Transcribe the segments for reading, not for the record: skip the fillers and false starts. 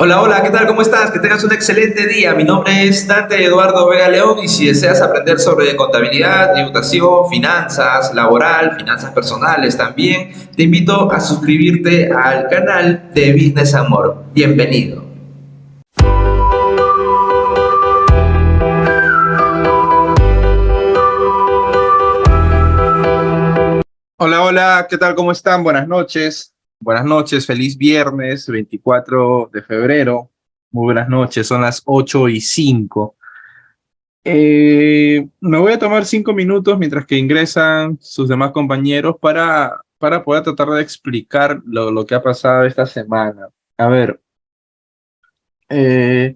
Hola, hola, ¿qué tal? ¿Cómo estás? Que tengas un excelente día. Mi nombre es Dante Eduardo Vega León y si deseas aprender sobre contabilidad, tributación, finanzas, laboral, finanzas personales también, te invito a suscribirte al canal de Business Amor. Bienvenido. Hola, hola, ¿qué tal? ¿Cómo están? Buenas noches. Buenas noches, feliz viernes 24 de febrero. Muy buenas noches, son las 8:05. Me voy a tomar 5 minutos mientras que ingresan sus demás compañeros para poder tratar de explicar lo que ha pasado esta semana. A ver, eh,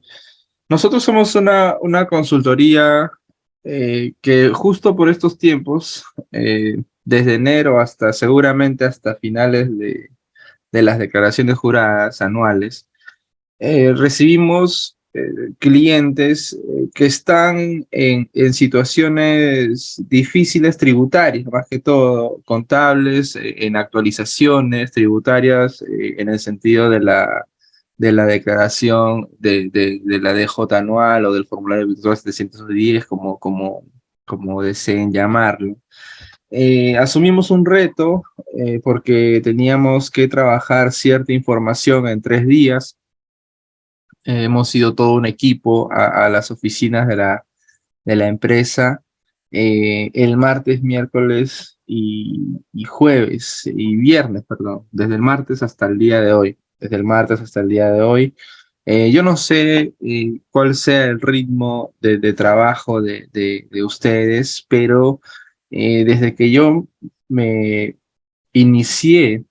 nosotros somos una consultoría que justo por estos tiempos, desde enero hasta seguramente hasta finales de las declaraciones juradas anuales, recibimos clientes que están en situaciones difíciles tributarias, más que todo contables, en actualizaciones tributarias, en el sentido de la declaración de la DJ anual o del formulario virtual 710, como deseen llamarlo. Asumimos un reto porque teníamos que trabajar cierta información en 3 días. Hemos ido todo un equipo a las oficinas de la empresa el martes, miércoles y jueves y viernes, perdón, desde el martes hasta el día de hoy. Desde el martes hasta el día de hoy. Yo no sé cuál sea el ritmo de trabajo de ustedes, pero desde que yo me inicié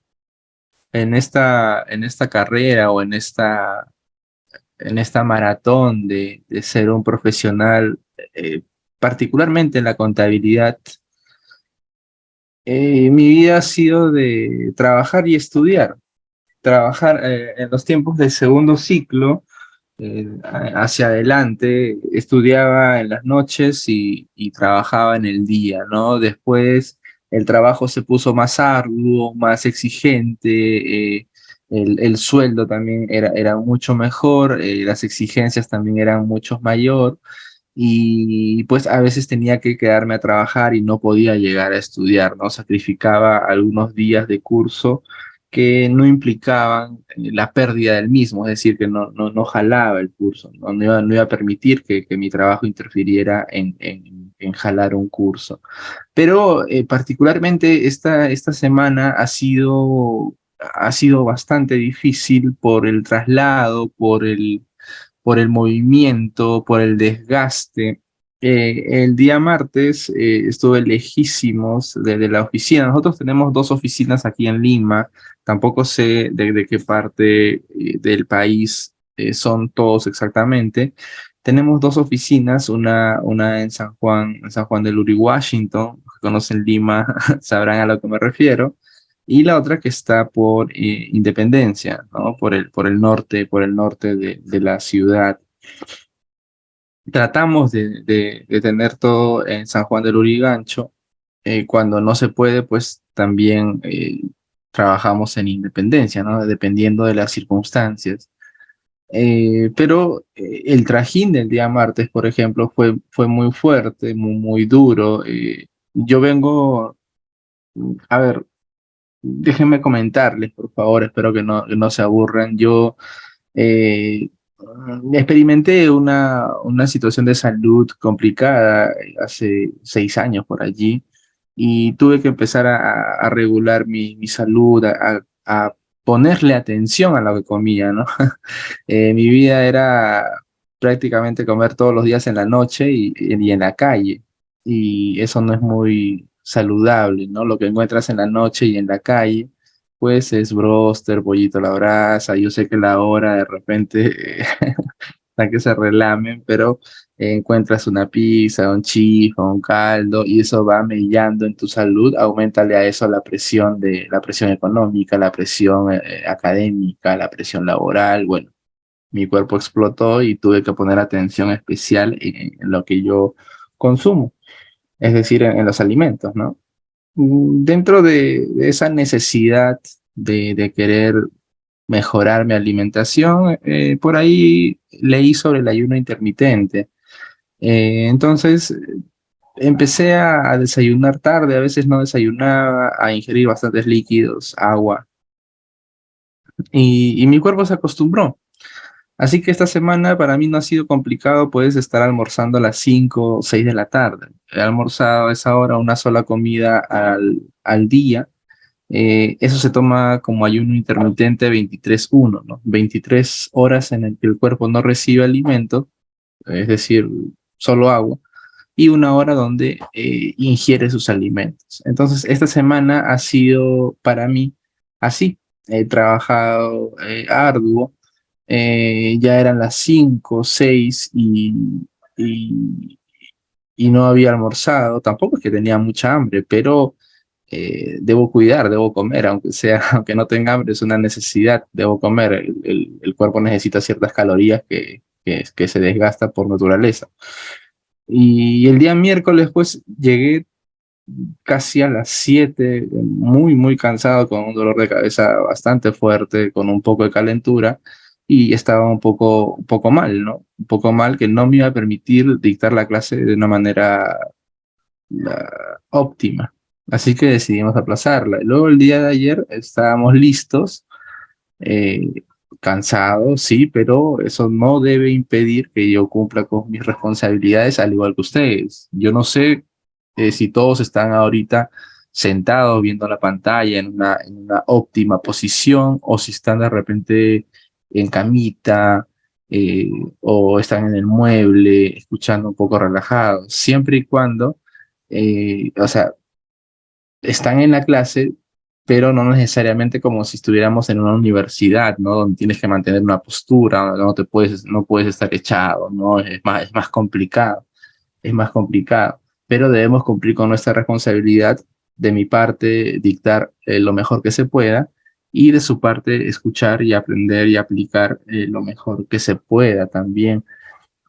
en esta carrera o en esta maratón de ser un profesional, particularmente en la contabilidad, mi vida ha sido de trabajar y estudiar. Trabajar en los tiempos del segundo ciclo, hacia adelante, estudiaba en las noches y trabajaba en el día, ¿no? Después el trabajo se puso más arduo, más exigente, el sueldo también era mucho mejor, las exigencias también eran mucho mayor y pues a veces tenía que quedarme a trabajar y no podía llegar a estudiar, ¿no? Sacrificaba algunos días de curso que no implicaban la pérdida del mismo, es decir, que no jalaba el curso, no iba a permitir que mi trabajo interfiriera en jalar un curso. Pero particularmente esta semana ha sido bastante difícil por el traslado, por el movimiento, por el desgaste. El día martes estuve lejísimos de la oficina. Nosotros tenemos dos oficinas aquí en Lima. Tampoco sé de qué parte del país son todos exactamente. Tenemos dos oficinas, una en San Juan del Uri, Washington. Los que conocen Lima sabrán a lo que me refiero, y la otra que está por Independencia, ¿no? Por el norte de la ciudad. Tratamos de tener todo en San Juan del Urigancho. Cuando no se puede, pues también trabajamos en Independencia, ¿no? Dependiendo de las circunstancias. Pero el trajín del día martes, por ejemplo, fue muy fuerte, muy duro. Yo vengo, a ver, déjenme comentarles, por favor, espero que no se aburran. Yo eh, experimenté una situación de salud complicada hace 6 años por allí y tuve que empezar a regular mi salud, a ponerle atención a lo que comía, ¿no? Mi vida era prácticamente comer todos los días en la noche y en la calle, y eso no es muy saludable, ¿no? Lo que encuentras en la noche y en la calle pues es bróster, pollito a la brasa. Yo sé que la hora de repente está que se relamen, pero encuentras una pizza, un chifa, un caldo, y eso va mellando en tu salud. Aumentale a eso la presión económica, la presión académica, la presión laboral. Bueno, mi cuerpo explotó y tuve que poner atención especial en lo que yo consumo, es decir, en los alimentos, ¿no? Dentro de esa necesidad de querer mejorar mi alimentación. Por ahí leí sobre el ayuno intermitente. Entonces empecé a desayunar tarde, a veces no desayunaba, a ingerir bastantes líquidos, agua, y mi cuerpo se acostumbró. Así que esta semana para mí no ha sido complicado, puedes estar almorzando a las 5 o 6 de la tarde. He almorzado a esa hora una sola comida al día. Eso se toma como ayuno intermitente 23-1, ¿no? 23 horas en el que el cuerpo no recibe alimento, es decir, solo agua, y una hora donde ingiere sus alimentos. Entonces, esta semana ha sido para mí así. He trabajado arduo, ya eran las 5 6 y, y no había almorzado. Tampoco es que tenía mucha hambre, pero debo cuidar, debo comer, aunque sea, aunque no tenga hambre, es una necesidad, debo comer. El cuerpo necesita ciertas calorías que se desgasta por naturaleza. Y el día miércoles, pues, llegué casi a las 7 muy, muy cansado, con un dolor de cabeza bastante fuerte, con un poco de calentura, y estaba un poco mal, ¿no? Un poco mal, que no me iba a permitir dictar la clase de una manera óptima. Así que decidimos aplazarla. Y luego el día de ayer estábamos listos, eh, cansados, sí, pero eso no debe impedir que yo cumpla con mis responsabilidades al igual que ustedes. Yo no sé si todos están ahorita sentados viendo la pantalla en una óptima posición o si están de repente en camita, eh, o están en el mueble escuchando un poco relajados, siempre y cuando, o sea, están en la clase, pero no necesariamente como si estuviéramos en una universidad, ¿no? Donde tienes que mantener una postura, no puedes estar echado, ¿no? Es más complicado, es más complicado. Pero debemos cumplir con nuestra responsabilidad, de mi parte, dictar lo mejor que se pueda, y de su parte, escuchar y aprender y aplicar lo mejor que se pueda también.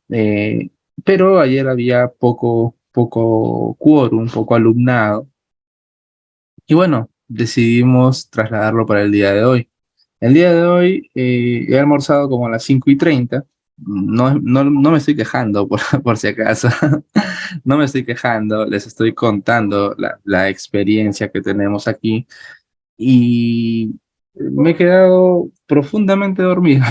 Eh, pero ayer había poco quórum, poco alumnado, y bueno, decidimos trasladarlo para el día de hoy. El día de hoy he almorzado como a las 5:30. No me estoy quejando, por si acaso. No me estoy quejando, les estoy contando la experiencia que tenemos aquí. Y me he quedado profundamente dormido.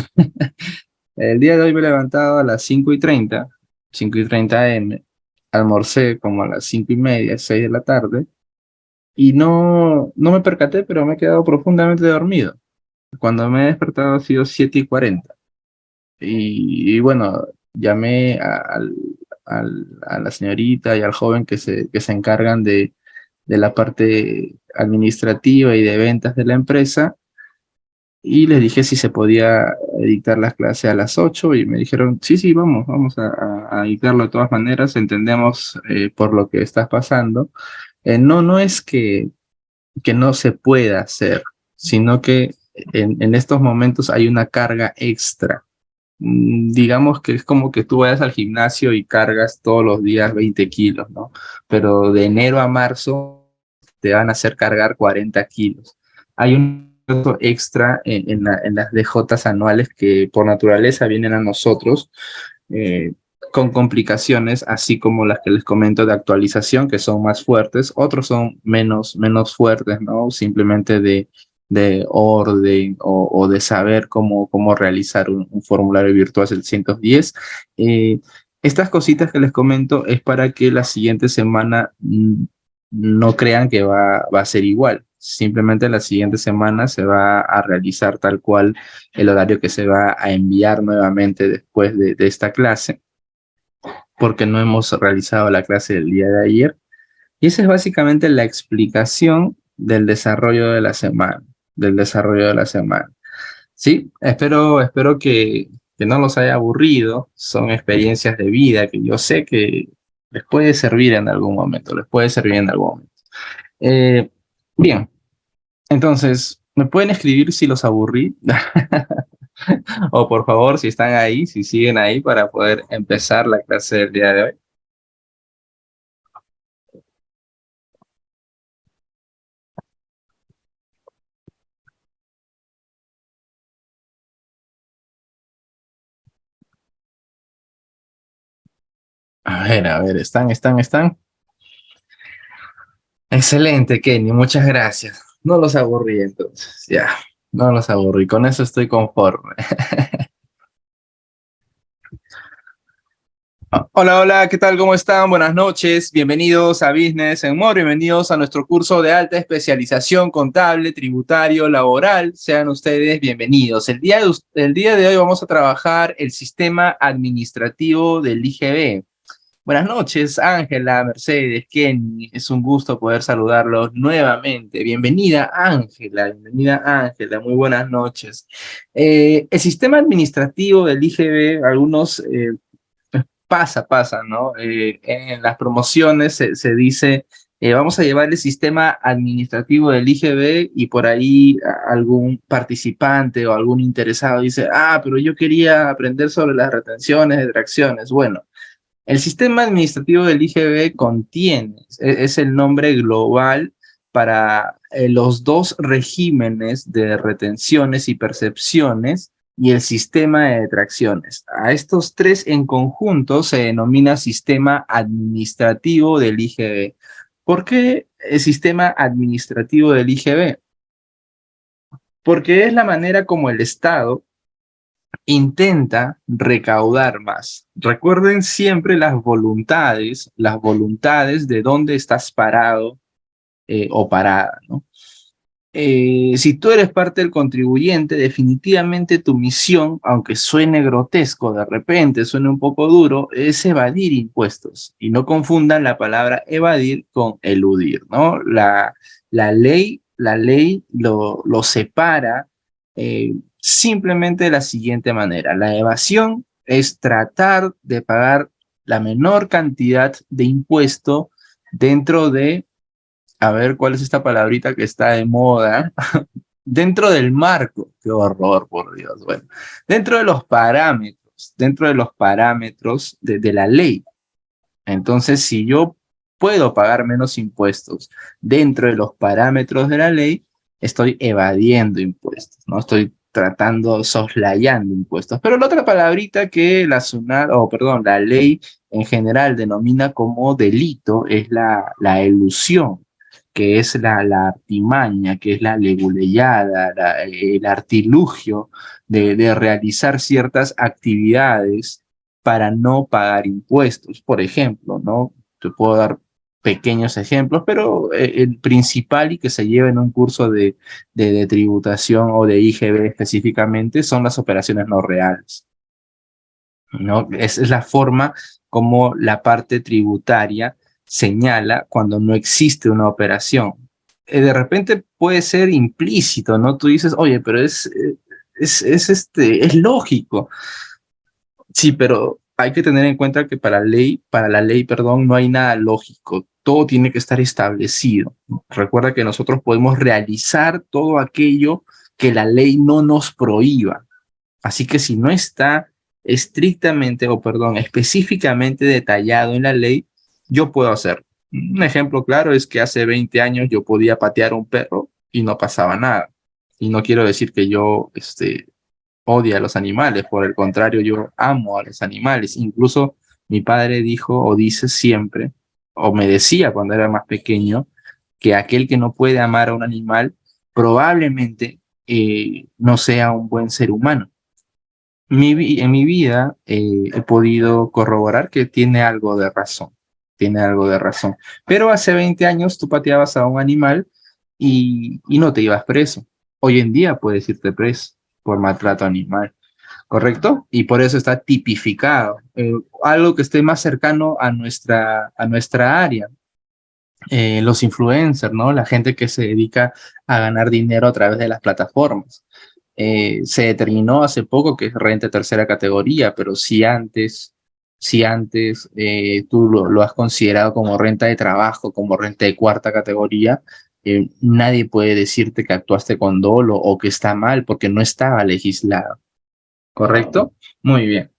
El día de hoy me he levantado a las 5:30, 5:30 AM. Almorcé como a las 5:30, 6 de la tarde, y no me percaté, pero me he quedado profundamente dormido. Cuando me he despertado ha sido 7:40. Y bueno, llamé a la señorita y al joven que se encargan de la parte administrativa y de ventas de la empresa, y les dije si se podía dictar las clases a las 8, y me dijeron, sí, sí, vamos a dictarlo de todas maneras, entendemos por lo que estás pasando. No es que no se pueda hacer, sino que en estos momentos hay una carga extra. Digamos que es como que tú vayas al gimnasio y cargas todos los días 20 kilos, ¿no? Pero de enero a marzo te van a hacer cargar 40 kilos. Hay un gasto extra en las DJs anuales que por naturaleza vienen a nosotros, eh, con complicaciones, así como las que les comento de actualización, que son más fuertes. Otros son menos fuertes, ¿no? Simplemente de orden o de saber cómo realizar un formulario virtual 710. Eh, estas cositas que les comento es para que la siguiente semana no crean que va a ser igual. Simplemente la siguiente semana se va a realizar tal cual el horario que se va a enviar nuevamente después de esta clase, porque no hemos realizado la clase del día de ayer. Y esa es básicamente la explicación del desarrollo de la semana, del desarrollo de la semana. Sí, espero que no los haya aburrido. Son experiencias de vida que yo sé que les puede servir en algún momento, les puede servir en algún momento. Eh, Bien, entonces, ¿me pueden escribir si los aburrí? O por favor, si están ahí, si siguen ahí, para poder empezar la clase del día de hoy. A ver, están. Excelente, Kenny, muchas gracias. No los aburrí entonces, ya, no los aburrí, con eso estoy conforme. Hola, hola, ¿qué tal? ¿Cómo están? Buenas noches, bienvenidos a Business en More, bienvenidos a nuestro curso de alta especialización contable, tributario, laboral. Sean ustedes bienvenidos. El día de hoy vamos a trabajar el sistema administrativo del IGB. Buenas noches, Ángela, Mercedes, Kenny. Es un gusto poder saludarlos nuevamente. Bienvenida, Ángela. Bienvenida, Ángela. Muy buenas noches. El sistema administrativo del IGB, algunos pasa, ¿no? En las promociones se dice, vamos a llevar el sistema administrativo del IGB y por ahí algún participante o algún interesado dice, pero yo quería aprender sobre las retenciones, detracciones. Bueno. El sistema administrativo del IGB contiene, es el nombre global para los dos regímenes de retenciones y percepciones y el sistema de detracciones. A estos tres en conjunto se denomina sistema administrativo del IGB. ¿Por qué el sistema administrativo del IGB? Porque es la manera como el Estado intenta recaudar más. Recuerden siempre las voluntades de dónde estás parado o parada, ¿no? Si tú eres parte del contribuyente, definitivamente tu misión, aunque suene grotesco de repente, suene un poco duro, es evadir impuestos. Y no confundan la palabra evadir con eludir, ¿no? La ley lo separa simplemente de la siguiente manera. La evasión es tratar de pagar la menor cantidad de impuesto dentro de, a ver cuál es esta palabrita que está de moda, dentro del marco, qué horror, por Dios, bueno, dentro de los parámetros de la ley. Entonces, si yo puedo pagar menos impuestos dentro de los parámetros de la ley, estoy evadiendo impuestos, no estoy tratando, soslayando impuestos. Pero la otra palabrita que la ley en general denomina como delito es la elusión, que es la artimaña, que es la leguleyada, el artilugio de realizar ciertas actividades para no pagar impuestos. Por ejemplo, ¿no? Te puedo dar pequeños ejemplos, pero el principal y que se lleva en un curso de tributación o de IGB específicamente son las operaciones no reales, ¿no? Es la forma como la parte tributaria señala cuando no existe una operación. De repente puede ser implícito, ¿no? Tú dices, oye, pero es lógico. Sí, pero hay que tener en cuenta que para la ley, perdón, no hay nada lógico. Todo tiene que estar establecido. Recuerda que nosotros podemos realizar todo aquello que la ley no nos prohíba. Así que si no está estrictamente, o perdón, específicamente detallado en la ley, yo puedo hacer. Un ejemplo claro es que hace 20 años yo podía patear a un perro y no pasaba nada. Y no quiero decir que yo odia a los animales, por el contrario, yo amo a los animales. Incluso mi padre dijo o dice siempre, o me decía cuando era más pequeño, que aquel que no puede amar a un animal probablemente no sea un buen ser humano. En mi vida he podido corroborar que tiene algo de razón, tiene algo de razón. Pero hace 20 años tú pateabas a un animal y no te ibas preso. Hoy en día puedes irte preso por maltrato animal, ¿correcto? Y por eso está tipificado. Algo que esté más cercano a nuestra área. Los influencers, ¿no? La gente que se dedica a ganar dinero a través de las plataformas. Se determinó hace poco que es renta de tercera categoría, pero si antes tú lo has considerado como renta de trabajo, como renta de cuarta categoría, nadie puede decirte que actuaste con dolo o que está mal porque no estaba legislado. ¿Correcto? Muy bien.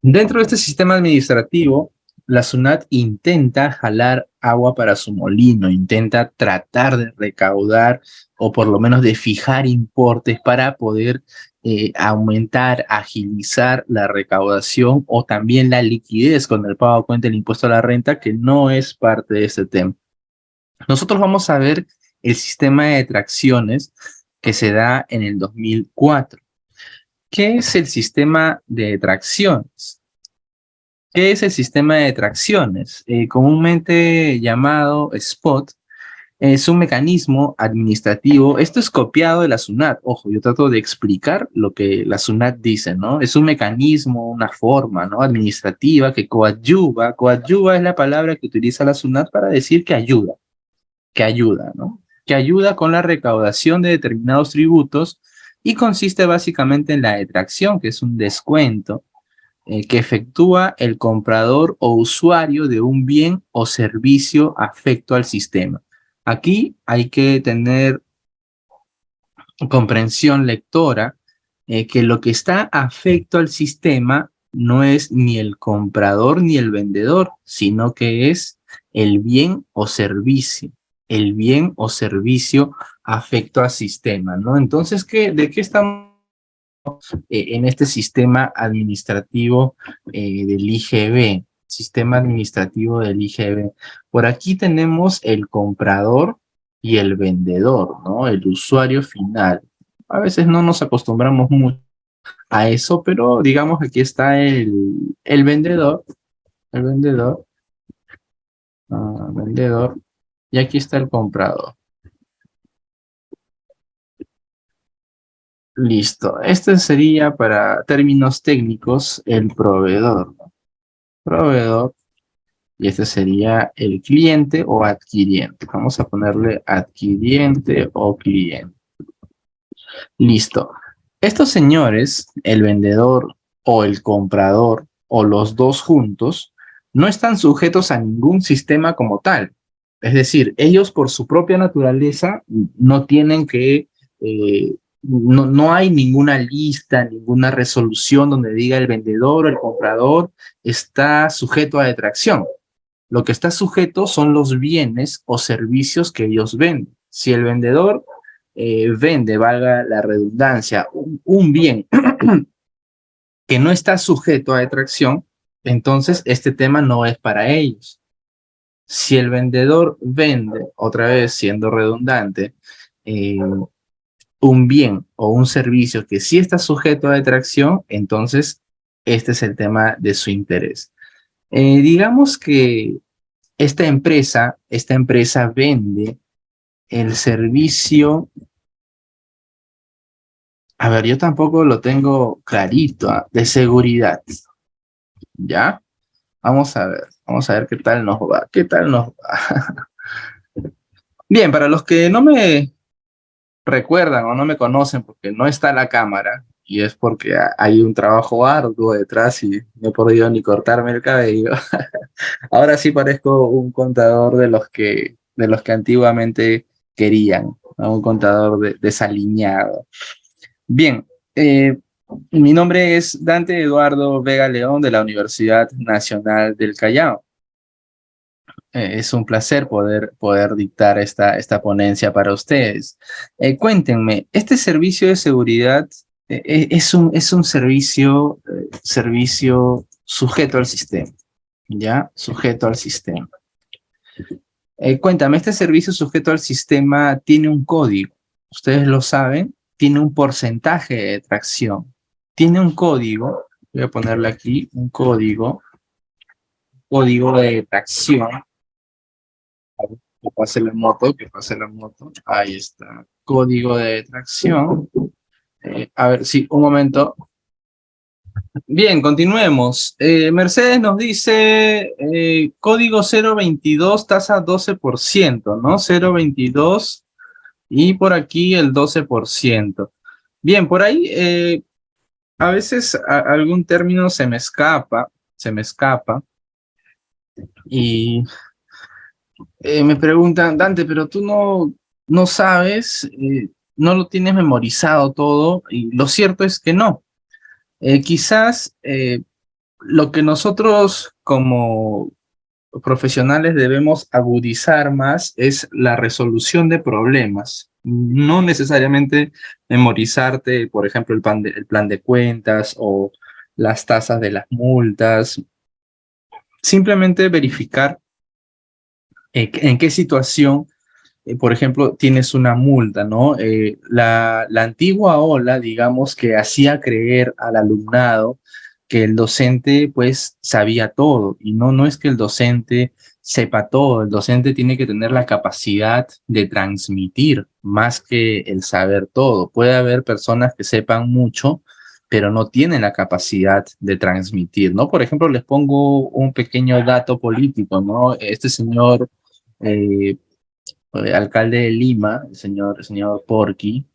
Dentro de este sistema administrativo la SUNAT intenta jalar agua para su molino, intenta tratar de recaudar o por lo menos de fijar importes para poder aumentar, agilizar la recaudación o también la liquidez con el pago a cuenta del impuesto a la renta, que no es parte de este tema. Nosotros vamos a ver el sistema de detracciones que se da en el 2004. ¿Qué es el sistema de detracciones? ¿Qué es el sistema de detracciones? Comúnmente llamado SPOT, es un mecanismo administrativo. Esto es copiado de la SUNAT. Ojo, yo trato de explicar lo que la SUNAT dice, ¿no? Es un mecanismo, una forma, ¿no? Administrativa que coadyuva. Coadyuva es la palabra que utiliza la SUNAT para decir que ayuda, ¿no? Que ayuda con la recaudación de determinados tributos y consiste básicamente en la detracción, que es un descuento que efectúa el comprador o usuario de un bien o servicio afecto al sistema. Aquí hay que tener comprensión lectora, que lo que está afecto al sistema no es ni el comprador ni el vendedor, sino que es el bien o servicio. El bien o servicio afecto al sistema, ¿no? Entonces, ¿de qué estamos en este sistema administrativo del IGB? Sistema administrativo del IGB. Por aquí tenemos el comprador y el vendedor, ¿no? El usuario final. A veces no nos acostumbramos mucho a eso, pero digamos que aquí está el vendedor, el vendedor, vendedor, y aquí está el comprador. Listo. Este sería, para términos técnicos, el proveedor, ¿no? Proveedor, y este sería el cliente o adquiriente. Vamos a ponerle adquiriente o cliente. Listo. Estos señores, el vendedor o el comprador o los dos juntos, no están sujetos a ningún sistema como tal. Es decir, ellos por su propia naturaleza no tienen que, no hay ninguna lista, ninguna resolución donde diga el vendedor o el comprador está sujeto a detracción. Lo que está sujeto son los bienes o servicios que ellos venden. Si el vendedor vende, valga la redundancia, un bien que no está sujeto a detracción, entonces este tema no es para ellos. Si el vendedor vende, otra vez siendo redundante, un bien o un servicio que sí está sujeto a detracción, entonces este es el tema de su interés. Digamos que esta empresa vende el servicio. A ver, yo tampoco lo tengo clarito, de seguridad, ¿ya? Vamos a ver qué tal nos va, qué tal nos va. Bien, para los que no me recuerdan o no me conocen porque no está la cámara, y es porque hay un trabajo arduo detrás y no he podido ni cortarme el cabello. Ahora sí parezco un contador de los que antiguamente querían, ¿no? Un contador desaliñado. Bien, mi nombre es Dante Eduardo Vega León de la Universidad Nacional del Callao. Es un placer poder dictar esta ponencia para ustedes. Cuéntenme, ¿este servicio de seguridad es un servicio sujeto al sistema? ¿Ya? Sujeto al sistema. Cuéntame, ¿este servicio sujeto al sistema tiene un código? ¿Ustedes lo saben? Tiene un porcentaje de detracción. Tiene un código. Voy a ponerle aquí un código. Código de detracción. Que pase la moto, que pase la moto. Ahí está. Código de detracción. A ver, sí, un momento. Bien, continuemos. Mercedes nos dice código 022, tasa 12%, ¿no? 022 y por aquí el 12%. Bien, por ahí a veces algún término se me escapa y me preguntan, Dante, pero tú no sabes, no lo tienes memorizado todo, y lo cierto es que no. Quizás lo que nosotros como profesionales debemos agudizar más es la resolución de problemas. No necesariamente memorizarte, por ejemplo, el plan de cuentas o las tasas de las multas. Simplemente verificar en qué situación, por ejemplo, tienes una multa, ¿no? La antigua ola, digamos, que hacía creer al alumnado que el docente, pues, sabía todo. Y no es que el docente sepa todo, el docente tiene que tener la capacidad de transmitir más que el saber todo. Puede haber personas que sepan mucho, pero no tienen la capacidad de transmitir, ¿no? Por ejemplo, les pongo un pequeño dato político, ¿no? Este señor eh, alcalde de Lima, el señor Porqui,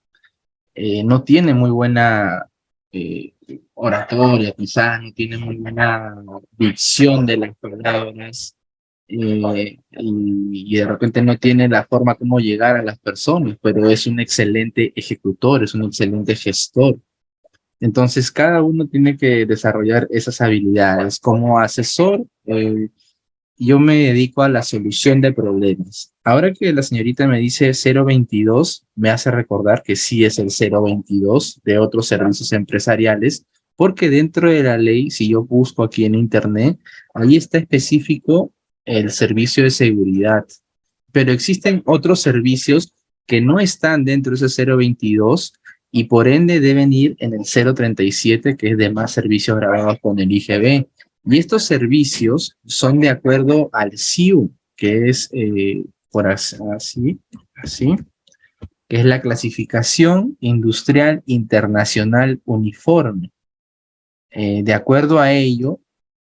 no tiene muy buena eh, oratoria, quizás no tiene muy buena dicción de las palabras, y de repente no tiene la forma como llegar a las personas, pero es un excelente ejecutor, es un excelente gestor. Entonces, cada uno tiene que desarrollar esas habilidades. Como asesor, yo me dedico a la solución de problemas. Ahora que la señorita me dice 022, me hace recordar que sí es el 022 de otros servicios empresariales, porque dentro de la ley, si yo busco aquí en internet, ahí está específico el servicio de seguridad. Pero existen otros servicios que no están dentro de ese 022 y por ende deben ir en el 037, que es de más servicios grabados con el IGB. Y estos servicios son de acuerdo al SIU, que es, por así, que es la clasificación industrial internacional uniforme. De acuerdo a ello,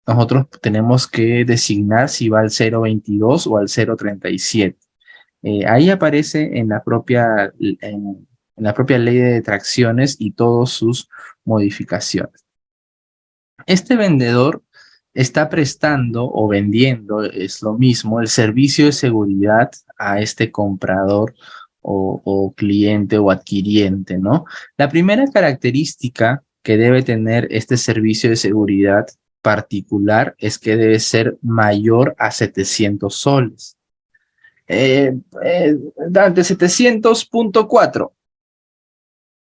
nosotros tenemos que designar si va al 022 o al 037. Ahí aparece en la propia ley de detracciones y todas sus modificaciones. Este vendedor está prestando o vendiendo, es lo mismo, el servicio de seguridad a este comprador o cliente o adquiriente, ¿no? La primera característica que debe tener este servicio de seguridad particular es que debe ser mayor a 700 soles. Dante, 700.4.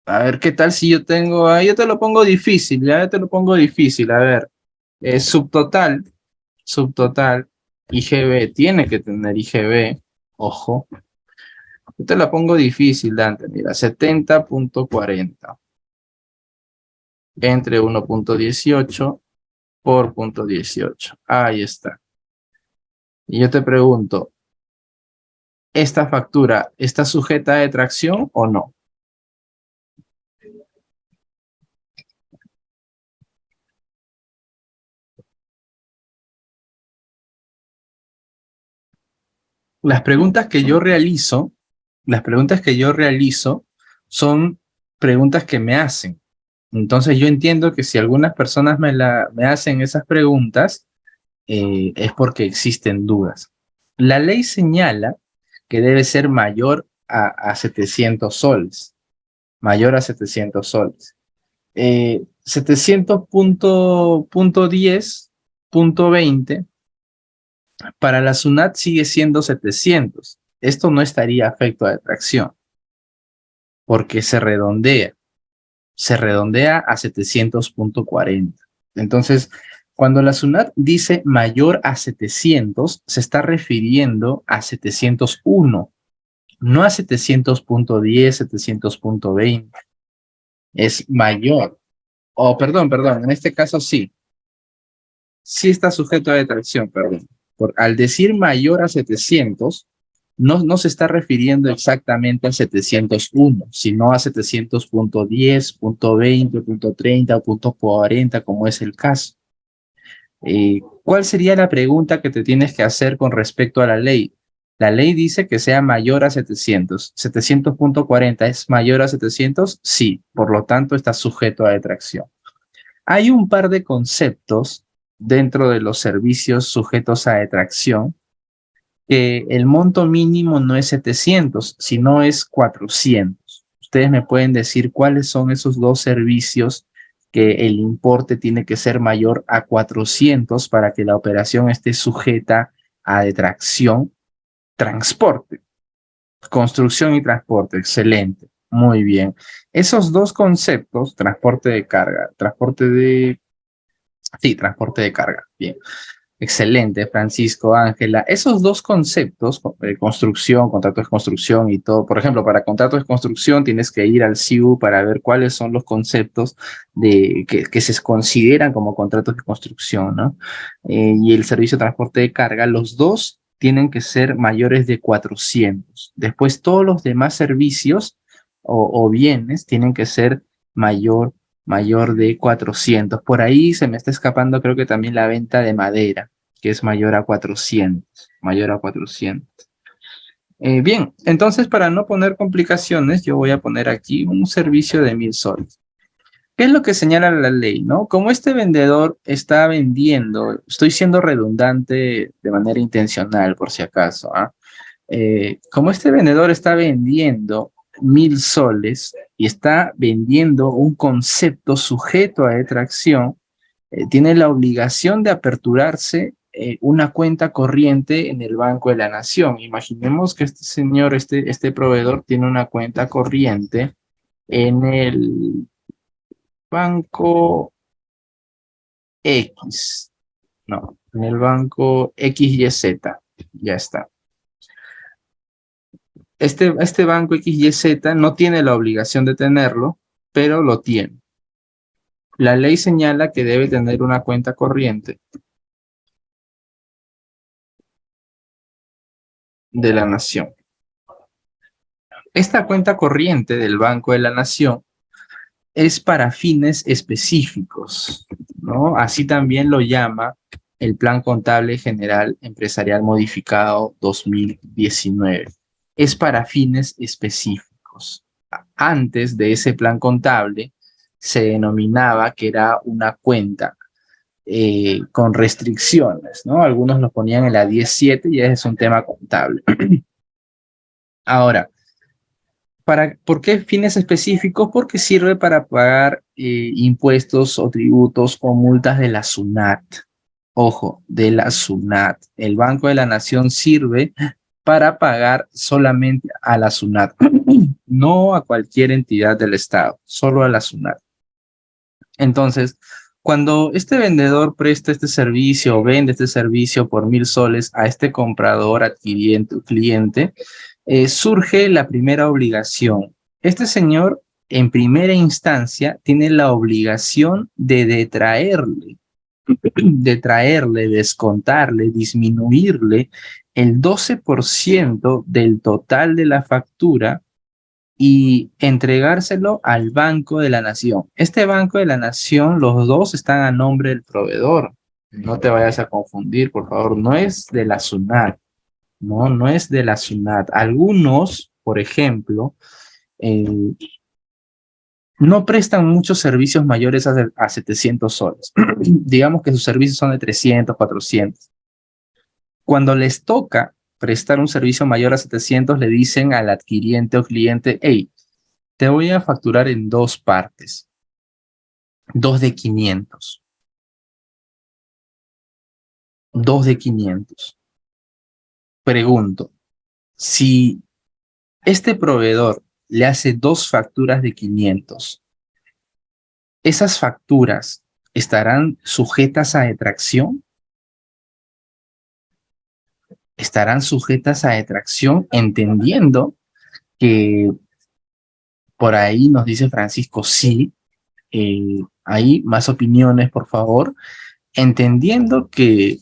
A ver, ¿qué tal si yo tengo? Yo te lo pongo difícil, ya te lo pongo difícil. A ver, subtotal, IGB, tiene que tener IGB, ojo. Yo te la pongo difícil, Dante, mira, 70.40 entre 1.18 por 0.18. Ahí está. Y yo te pregunto, ¿esta factura está sujeta a detracción o no? Las preguntas que yo realizo, las preguntas que yo realizo son preguntas que me hacen. Entonces yo entiendo que si algunas personas me hacen esas preguntas, es porque existen dudas. La ley señala que debe ser mayor a 700 soles, mayor a 700 soles. 700.10.20 para la SUNAT sigue siendo 700. Esto no estaría afecto a detracción porque se redondea a 700.40. Entonces, cuando la SUNAT dice mayor a 700, se está refiriendo a 701, no a 700.10, 700.20. Es mayor. Perdón, en este caso sí está sujeto a detracción, perdón. Al decir mayor a 700, no se está refiriendo exactamente a 701, sino a 700.10, punto 20, punto 30 o punto 40, como es el caso. ¿Cuál sería la pregunta que te tienes que hacer con respecto a la ley? La ley dice que sea mayor a 700. 700.40 es mayor a 700, sí, por lo tanto está sujeto a detracción. Hay un par de conceptos dentro de los servicios sujetos a detracción, que el monto mínimo no es 700, sino es 400. Ustedes me pueden decir cuáles son esos dos servicios que el importe tiene que ser mayor a 400 para que la operación esté sujeta a detracción. Transporte, construcción y transporte, excelente, muy bien. Esos dos conceptos, transporte de carga, transporte de carga, bien. Excelente, Francisco, Ángela. Esos dos conceptos, construcción, contrato de construcción y todo. Por ejemplo, para contrato de construcción tienes que ir al CIU para ver cuáles son los conceptos que se consideran como contratos de construcción, ¿no? Y el servicio de transporte de carga, los dos tienen que ser mayores de 400. Después, todos los demás servicios o bienes tienen que ser mayor de 400. Por ahí se me está escapando, creo que también la venta de madera, que es mayor a 400, mayor a 400. Bien, entonces para no poner complicaciones, yo voy a poner aquí un servicio de 1000 soles. ¿Qué es lo que señala la ley, no? Como este vendedor está vendiendo, estoy siendo redundante de manera intencional, por si acaso, ¿ah? Como este vendedor está vendiendo 1000 soles y está vendiendo un concepto sujeto a detracción, tiene la obligación de aperturarse una cuenta corriente en el Banco de la Nación. Imaginemos que este señor, este proveedor, tiene una cuenta corriente en el Banco X. No, en el Banco XYZ. Ya está. Este Banco XYZ no tiene la obligación de tenerlo, pero lo tiene. La ley señala que debe tener una cuenta corriente de la Nación. Esta cuenta corriente del Banco de la Nación es para fines específicos, ¿no? Así también lo llama el Plan Contable General Empresarial Modificado 2019. Es para fines específicos. Antes de ese plan contable se denominaba que era una cuenta con restricciones, ¿no? Algunos lo ponían en la 17 y ese es un tema contable. Ahora, ¿por qué fines específicos? Porque sirve para pagar impuestos o tributos o multas de la SUNAT. Ojo, de la SUNAT. El Banco de la Nación sirve para pagar solamente a la SUNAT, no a cualquier entidad del Estado, solo a la SUNAT. Entonces, cuando este vendedor presta este servicio o vende este servicio por 1000 soles a este comprador, adquiriente o cliente, surge la primera obligación. Este señor, en primera instancia, tiene la obligación de detraerle, descontarle, disminuirle el 12% del total de la factura y entregárselo al Banco de la Nación. Este Banco de la Nación, los dos están a nombre del proveedor. No te vayas a confundir, por favor. No es de la SUNAT. No es de la SUNAT. Algunos, por ejemplo, no prestan muchos servicios mayores a 700 soles. Digamos que sus servicios son de 300, 400. Cuando les toca prestar un servicio mayor a 700, le dicen al adquiriente o cliente, hey, te voy a facturar en dos partes, dos de 500. Dos de 500. Pregunto, si este proveedor le hace dos facturas de 500, ¿esas facturas estarán sujetas a detracción? Estarán sujetas a detracción, entendiendo que por ahí nos dice Francisco, sí, hay más opiniones, por favor, entendiendo que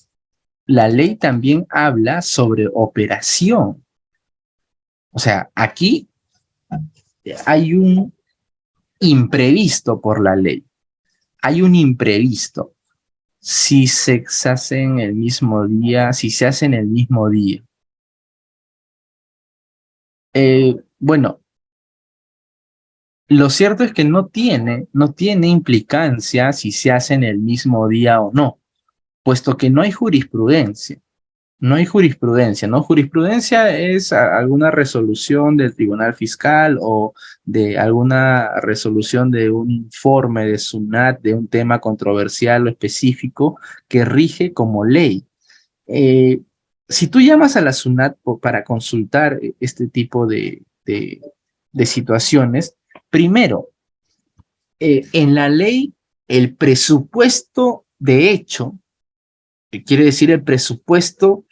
la ley también habla sobre operación. O sea, aquí hay un imprevisto por la ley. Hay un imprevisto. Si se hace en el mismo día, si se hace en el mismo día. Bueno, lo cierto es que no tiene implicancia si se hace en el mismo día o no, puesto que no hay jurisprudencia. No hay jurisprudencia, ¿no? Jurisprudencia es alguna resolución del Tribunal Fiscal o de alguna resolución de un informe de SUNAT de un tema controversial o específico que rige como ley. Eh, si tú llamas a la SUNAT para consultar este tipo de situaciones, primero, en la ley, el presupuesto de hecho, que quiere decir el presupuesto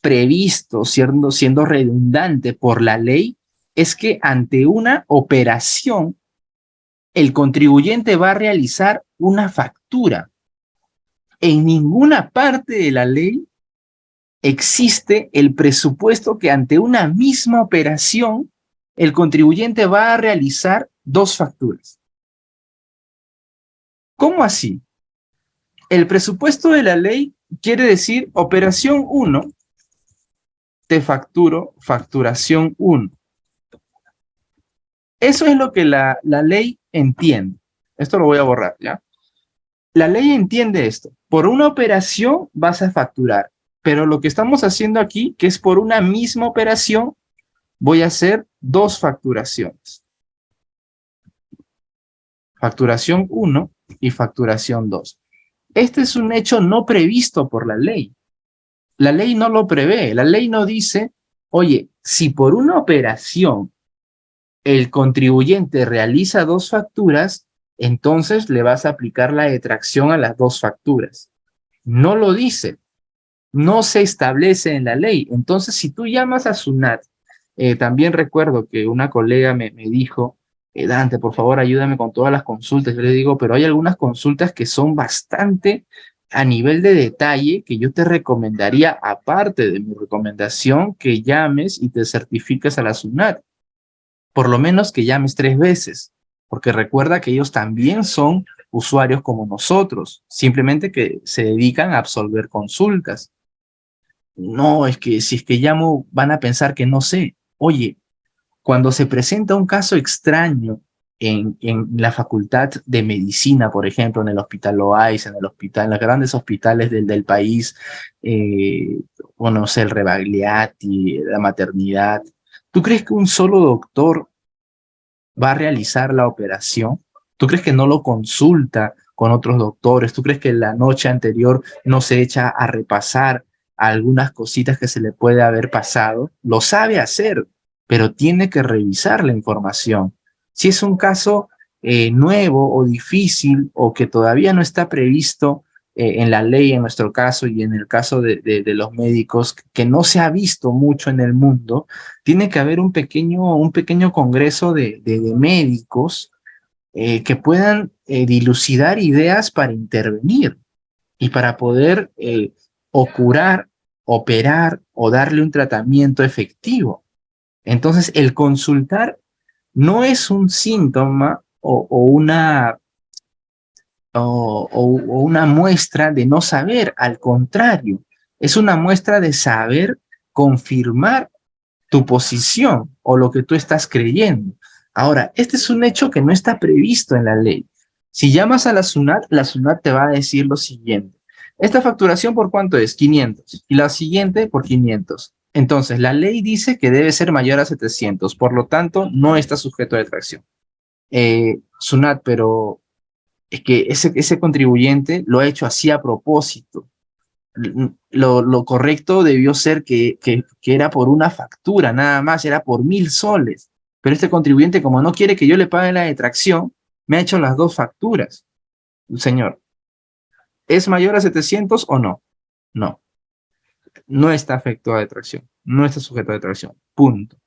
previsto, siendo redundante por la ley, es que ante una operación, el contribuyente va a realizar una factura. En ninguna parte de la ley existe el presupuesto que ante una misma operación, el contribuyente va a realizar dos facturas. ¿Cómo así? El presupuesto de la ley quiere decir operación 1, te facturo, facturación 1. Eso es lo que la ley entiende. Esto lo voy a borrar, ¿ya? La ley entiende esto. Por una operación vas a facturar, pero lo que estamos haciendo aquí, que es por una misma operación, voy a hacer dos facturaciones. Facturación 1 y facturación 2. Este es un hecho no previsto por la ley. La ley no lo prevé. La ley no dice, oye, si por una operación el contribuyente realiza dos facturas, entonces le vas a aplicar la detracción a las dos facturas. No lo dice, no se establece en la ley. Entonces, si tú llamas a SUNAT, también recuerdo que una colega me dijo, Dante, por favor, ayúdame con todas las consultas. Yo le digo, pero hay algunas consultas que son bastante a nivel de detalle que yo te recomendaría, aparte de mi recomendación, que llames y te certifiques a la SUNAT. Por lo menos que llames 3 veces, porque recuerda que ellos también son usuarios como nosotros, simplemente que se dedican a absolver consultas. No, es que si es que llamo van a pensar que no sé. Oye, cuando se presenta un caso extraño en la facultad de medicina, por ejemplo, en el Hospital Loaiza, en el hospital, en los grandes hospitales del país, eh, o no sé, el Rebagliati, la maternidad, ¿tú crees que un solo doctor va a realizar la operación? ¿Tú crees que no lo consulta con otros doctores? ¿Tú crees que la noche anterior no se echa a repasar algunas cositas que se le puede haber pasado? Lo sabe hacer, pero tiene que revisar la información. Si es un caso nuevo o difícil o que todavía no está previsto en la ley, en nuestro caso y en el caso de los médicos, que no se ha visto mucho en el mundo, tiene que haber un pequeño congreso de médicos que puedan dilucidar ideas para intervenir y para poder o curar, operar o darle un tratamiento efectivo. Entonces, el consultar no es un síntoma o una muestra de no saber, al contrario, es una muestra de saber confirmar tu posición o lo que tú estás creyendo. Ahora, este es un hecho que no está previsto en la ley. Si llamas a la SUNAT te va a decir lo siguiente. Esta facturación, ¿por cuánto es? 500. Y la siguiente por 500. Entonces, la ley dice que debe ser mayor a 700. Por lo tanto, no está sujeto a detracción. SUNAT, pero es que ese contribuyente lo ha hecho así a propósito. Lo correcto debió ser que era por una factura, nada más, era por 1.000 soles. Pero este contribuyente, como no quiere que yo le pague la detracción, me ha hecho las dos facturas. Señor, ¿es mayor a 700 o no? No, no está afecto a detracción, no está sujeto a detracción, punto.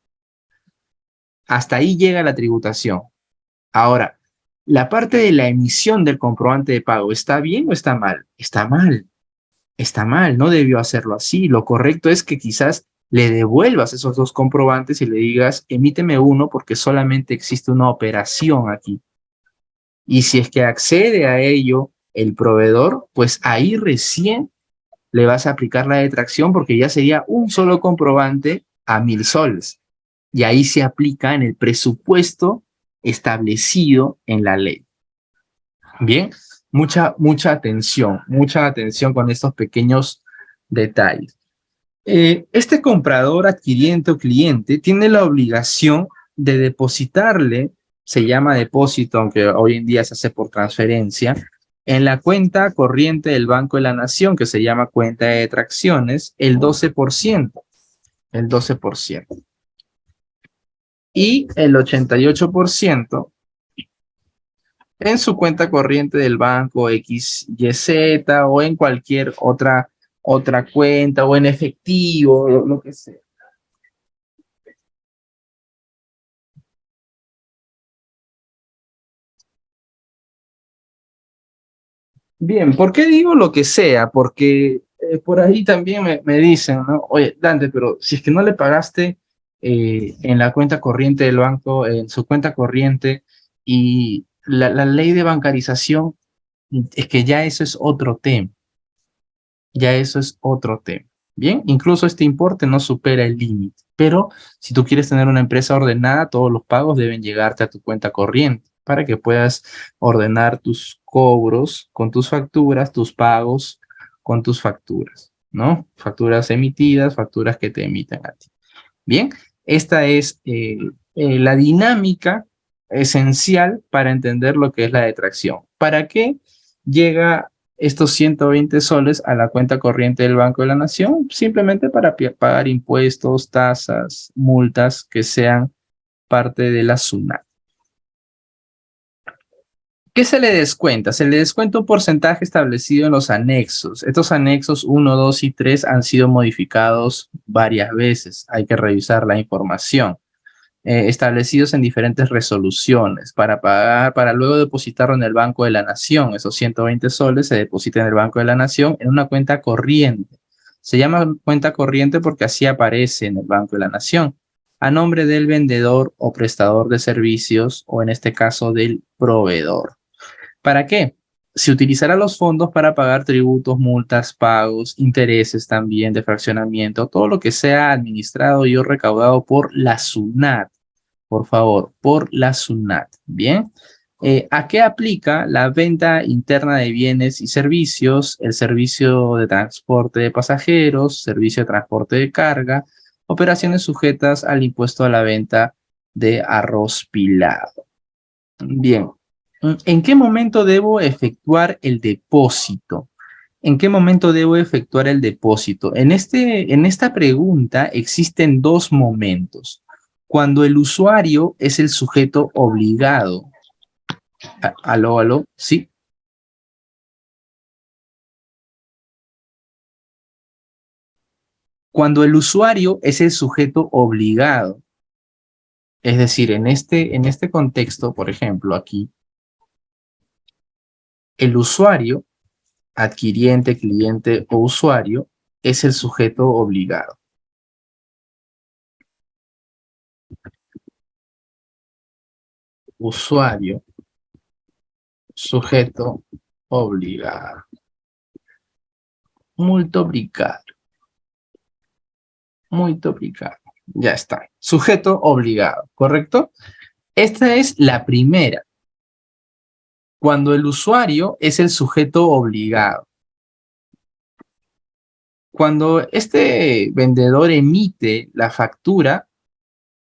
Hasta ahí llega la tributación. Ahora, la parte de la emisión del comprobante de pago, ¿está bien o está mal? Está mal. Está mal, no debió hacerlo así. Lo correcto es que quizás le devuelvas esos dos comprobantes y le digas, emíteme uno porque solamente existe una operación aquí. Y si es que accede a ello el proveedor, pues ahí recién le vas a aplicar la detracción porque ya sería un solo comprobante a 1.000 soles. Y ahí se aplica en el presupuesto establecido en la ley. Bien, mucha atención con estos pequeños detalles. Este comprador, adquiriente o cliente tiene la obligación de depositarle, se llama depósito, aunque hoy en día se hace por transferencia, en la cuenta corriente del Banco de la Nación, que se llama cuenta de detracciones, el 12%, el 12%. Y el 88% en su cuenta corriente del banco XYZ o en cualquier otra cuenta o en efectivo, lo que sea. Bien, ¿por qué digo lo que sea? Porque por ahí también me dicen, ¿no? Oye, Dante, pero si es que no le pagaste en la cuenta corriente del banco, en su cuenta corriente, y la ley de bancarización, es que ya eso es otro tema, ya eso es otro tema. Bien, incluso este importe no supera el límite, pero si tú quieres tener una empresa ordenada, todos los pagos deben llegarte a tu cuenta corriente para que puedas ordenar tus cobros con tus facturas, tus pagos con tus facturas, ¿no? Facturas emitidas, facturas que te emiten a ti. Bien, esta es la dinámica esencial para entender lo que es la detracción. ¿Para qué llega estos 120 soles a la cuenta corriente del Banco de la Nación? Simplemente para pagar impuestos, tasas, multas que sean parte de la SUNAT. ¿Qué se le descuenta? Se le descuenta un porcentaje establecido en los anexos. Estos anexos 1, 2 y 3 han sido modificados varias veces. Hay que revisar la información. Establecidos en diferentes resoluciones para pagar, para luego depositarlo en el Banco de la Nación. Esos 120 soles se depositan en el Banco de la Nación en una cuenta corriente. Se llama cuenta corriente porque así aparece en el Banco de la Nación, a nombre del vendedor o prestador de servicios, o en este caso del proveedor. ¿Para qué? Se utilizará los fondos para pagar tributos, multas, pagos, intereses también de fraccionamiento, todo lo que sea administrado y o recaudado por la SUNAT. Por favor, por la SUNAT. Bien. ¿A qué aplica la venta interna de bienes y servicios, el servicio de transporte de pasajeros, servicio de transporte de carga, operaciones sujetas al impuesto a la venta de arroz pilado? Bien. ¿En qué momento debo efectuar el depósito? ¿En qué momento debo efectuar el depósito? En esta pregunta existen dos momentos. Cuando el usuario es el sujeto obligado. Aló, aló, sí. Cuando el usuario es el sujeto obligado. Es decir, en este contexto, por ejemplo, aquí, el usuario, adquiriente, cliente o usuario, es el sujeto obligado. Usuario, sujeto obligado. Muito obrigado. Muito obrigado. Ya está. Sujeto obligado, ¿correcto? Esta es la primera. Cuando el usuario es el sujeto obligado. Cuando este vendedor emite la factura,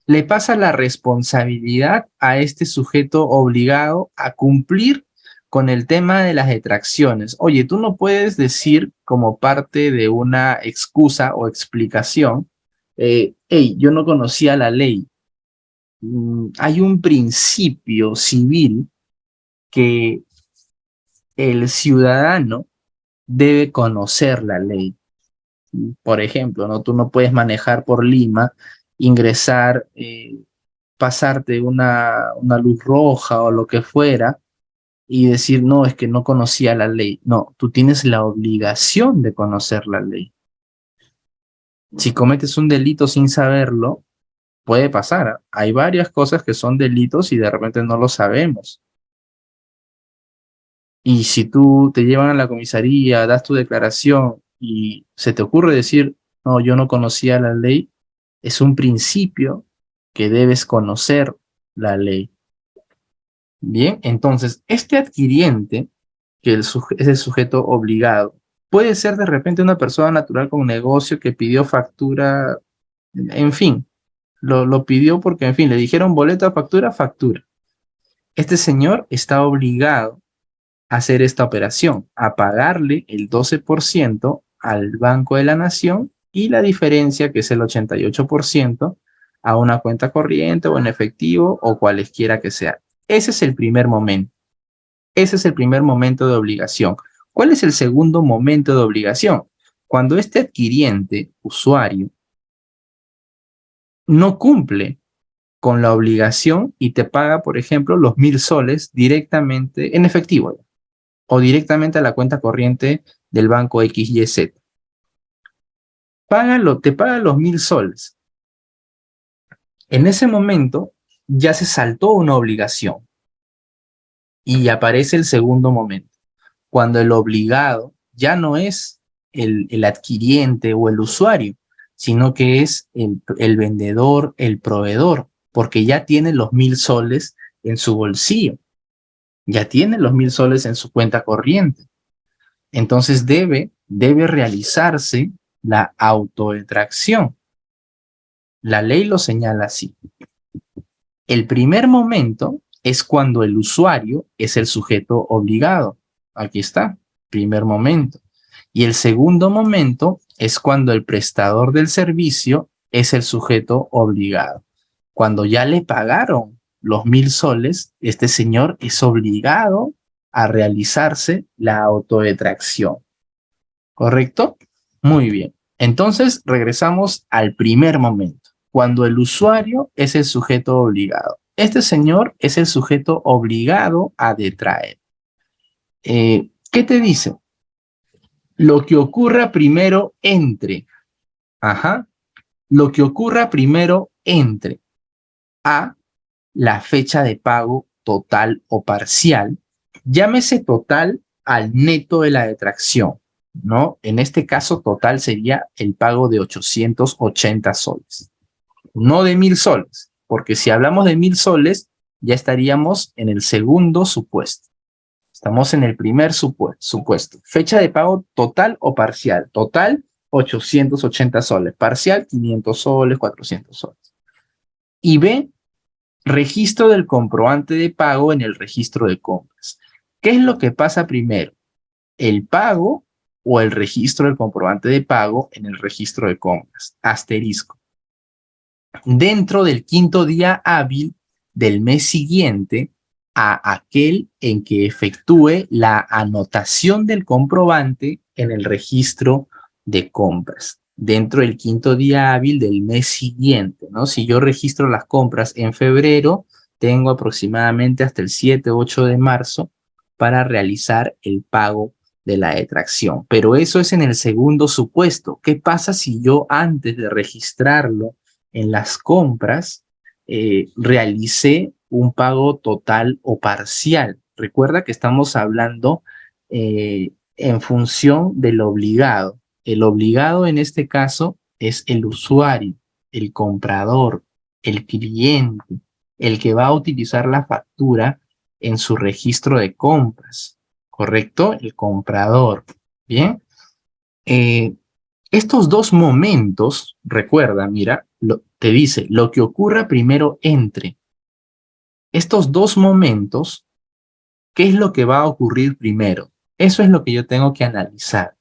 le pasa la responsabilidad a este sujeto obligado a cumplir con el tema de las detracciones. Oye, tú no puedes decir como parte de una excusa o explicación, hey, yo no conocía la ley. Hay un principio civil que el ciudadano debe conocer la ley. Por ejemplo, ¿no? Tú no puedes manejar por Lima, ingresar, pasarte una luz roja o lo que fuera y decir, no, es que no conocía la ley. No, tú tienes la obligación de conocer la ley. Si cometes un delito sin saberlo, puede pasar. Hay varias cosas que son delitos y de repente no lo sabemos. Y si tú te llevan a la comisaría, das tu declaración y se te ocurre decir, no, yo no conocía la ley, es un principio que debes conocer la ley. Bien, entonces, este adquiriente, que es el sujeto obligado, Puede ser de repente una persona natural con negocio que pidió factura, en fin, lo pidió porque, en fin, le dijeron boleto, factura, factura. Este señor está obligado a hacer esta operación, a pagarle el 12% al Banco de la Nación y la diferencia, que es el 88%, a una cuenta corriente o en efectivo o cualesquiera que sea. Ese es el primer momento. Ese es el primer momento de obligación. ¿Cuál es el segundo momento de obligación? Cuando este adquiriente, usuario, no cumple con la obligación y te paga, por ejemplo, los 1.000 soles directamente en efectivo o directamente a la cuenta corriente del banco XYZ. Te paga los 1.000 soles. En ese momento ya se saltó una obligación y aparece el segundo momento, cuando el obligado ya no es el adquiriente o el usuario, sino que es el vendedor, el proveedor, porque ya tiene los 1.000 soles en su bolsillo, ya tiene los 1.000 soles en su cuenta corriente. Entonces debe realizarse la autodetracción. La ley lo señala así. El primer momento es cuando el usuario es el sujeto obligado. Aquí está, primer momento. Y el segundo momento es cuando el prestador del servicio es el sujeto obligado. Cuando ya le pagaron los 1.000 soles, este señor es obligado a realizarse la autodetracción. ¿Correcto? Muy bien. Entonces, regresamos al primer momento, cuando el usuario es el sujeto obligado. Este señor es el sujeto obligado a detraer. ¿Qué te dice? Lo que ocurra primero entre. Ajá. Lo que ocurra primero entre A, la fecha de pago total o parcial. Llámese total al neto de la detracción, ¿no? En este caso, total sería el pago de 880 soles, no de 1.000 soles, porque si hablamos de 1.000 soles, ya estaríamos en el segundo supuesto. Estamos en el primer supuesto. Fecha de pago total o parcial. Total, 880 soles. Parcial, 500 soles, 400 soles. Y B, registro del comprobante de pago en el registro de compras. ¿Qué es lo que pasa primero? ¿El pago o el registro del comprobante de pago en el registro de compras? Asterisco. Dentro del quinto día hábil del mes siguiente a aquel en que efectúe la anotación del comprobante en el registro de compras. Dentro del quinto día hábil del mes siguiente, ¿no? Si yo registro las compras en febrero, tengo aproximadamente hasta el 7-8 de marzo para realizar el pago de la detracción. Pero eso es en el segundo supuesto. ¿Qué pasa si yo antes de registrarlo en las compras realicé un pago total o parcial? Recuerda que estamos hablando en función del obligado. El obligado en este caso es el usuario, el comprador, el cliente, el que va a utilizar la factura en su registro de compras, ¿correcto? El comprador, ¿bien? Estos dos momentos, recuerda, mira, te dice, lo que ocurra primero entre estos dos momentos, ¿qué es lo que va a ocurrir primero? Eso es lo que yo tengo que analizar.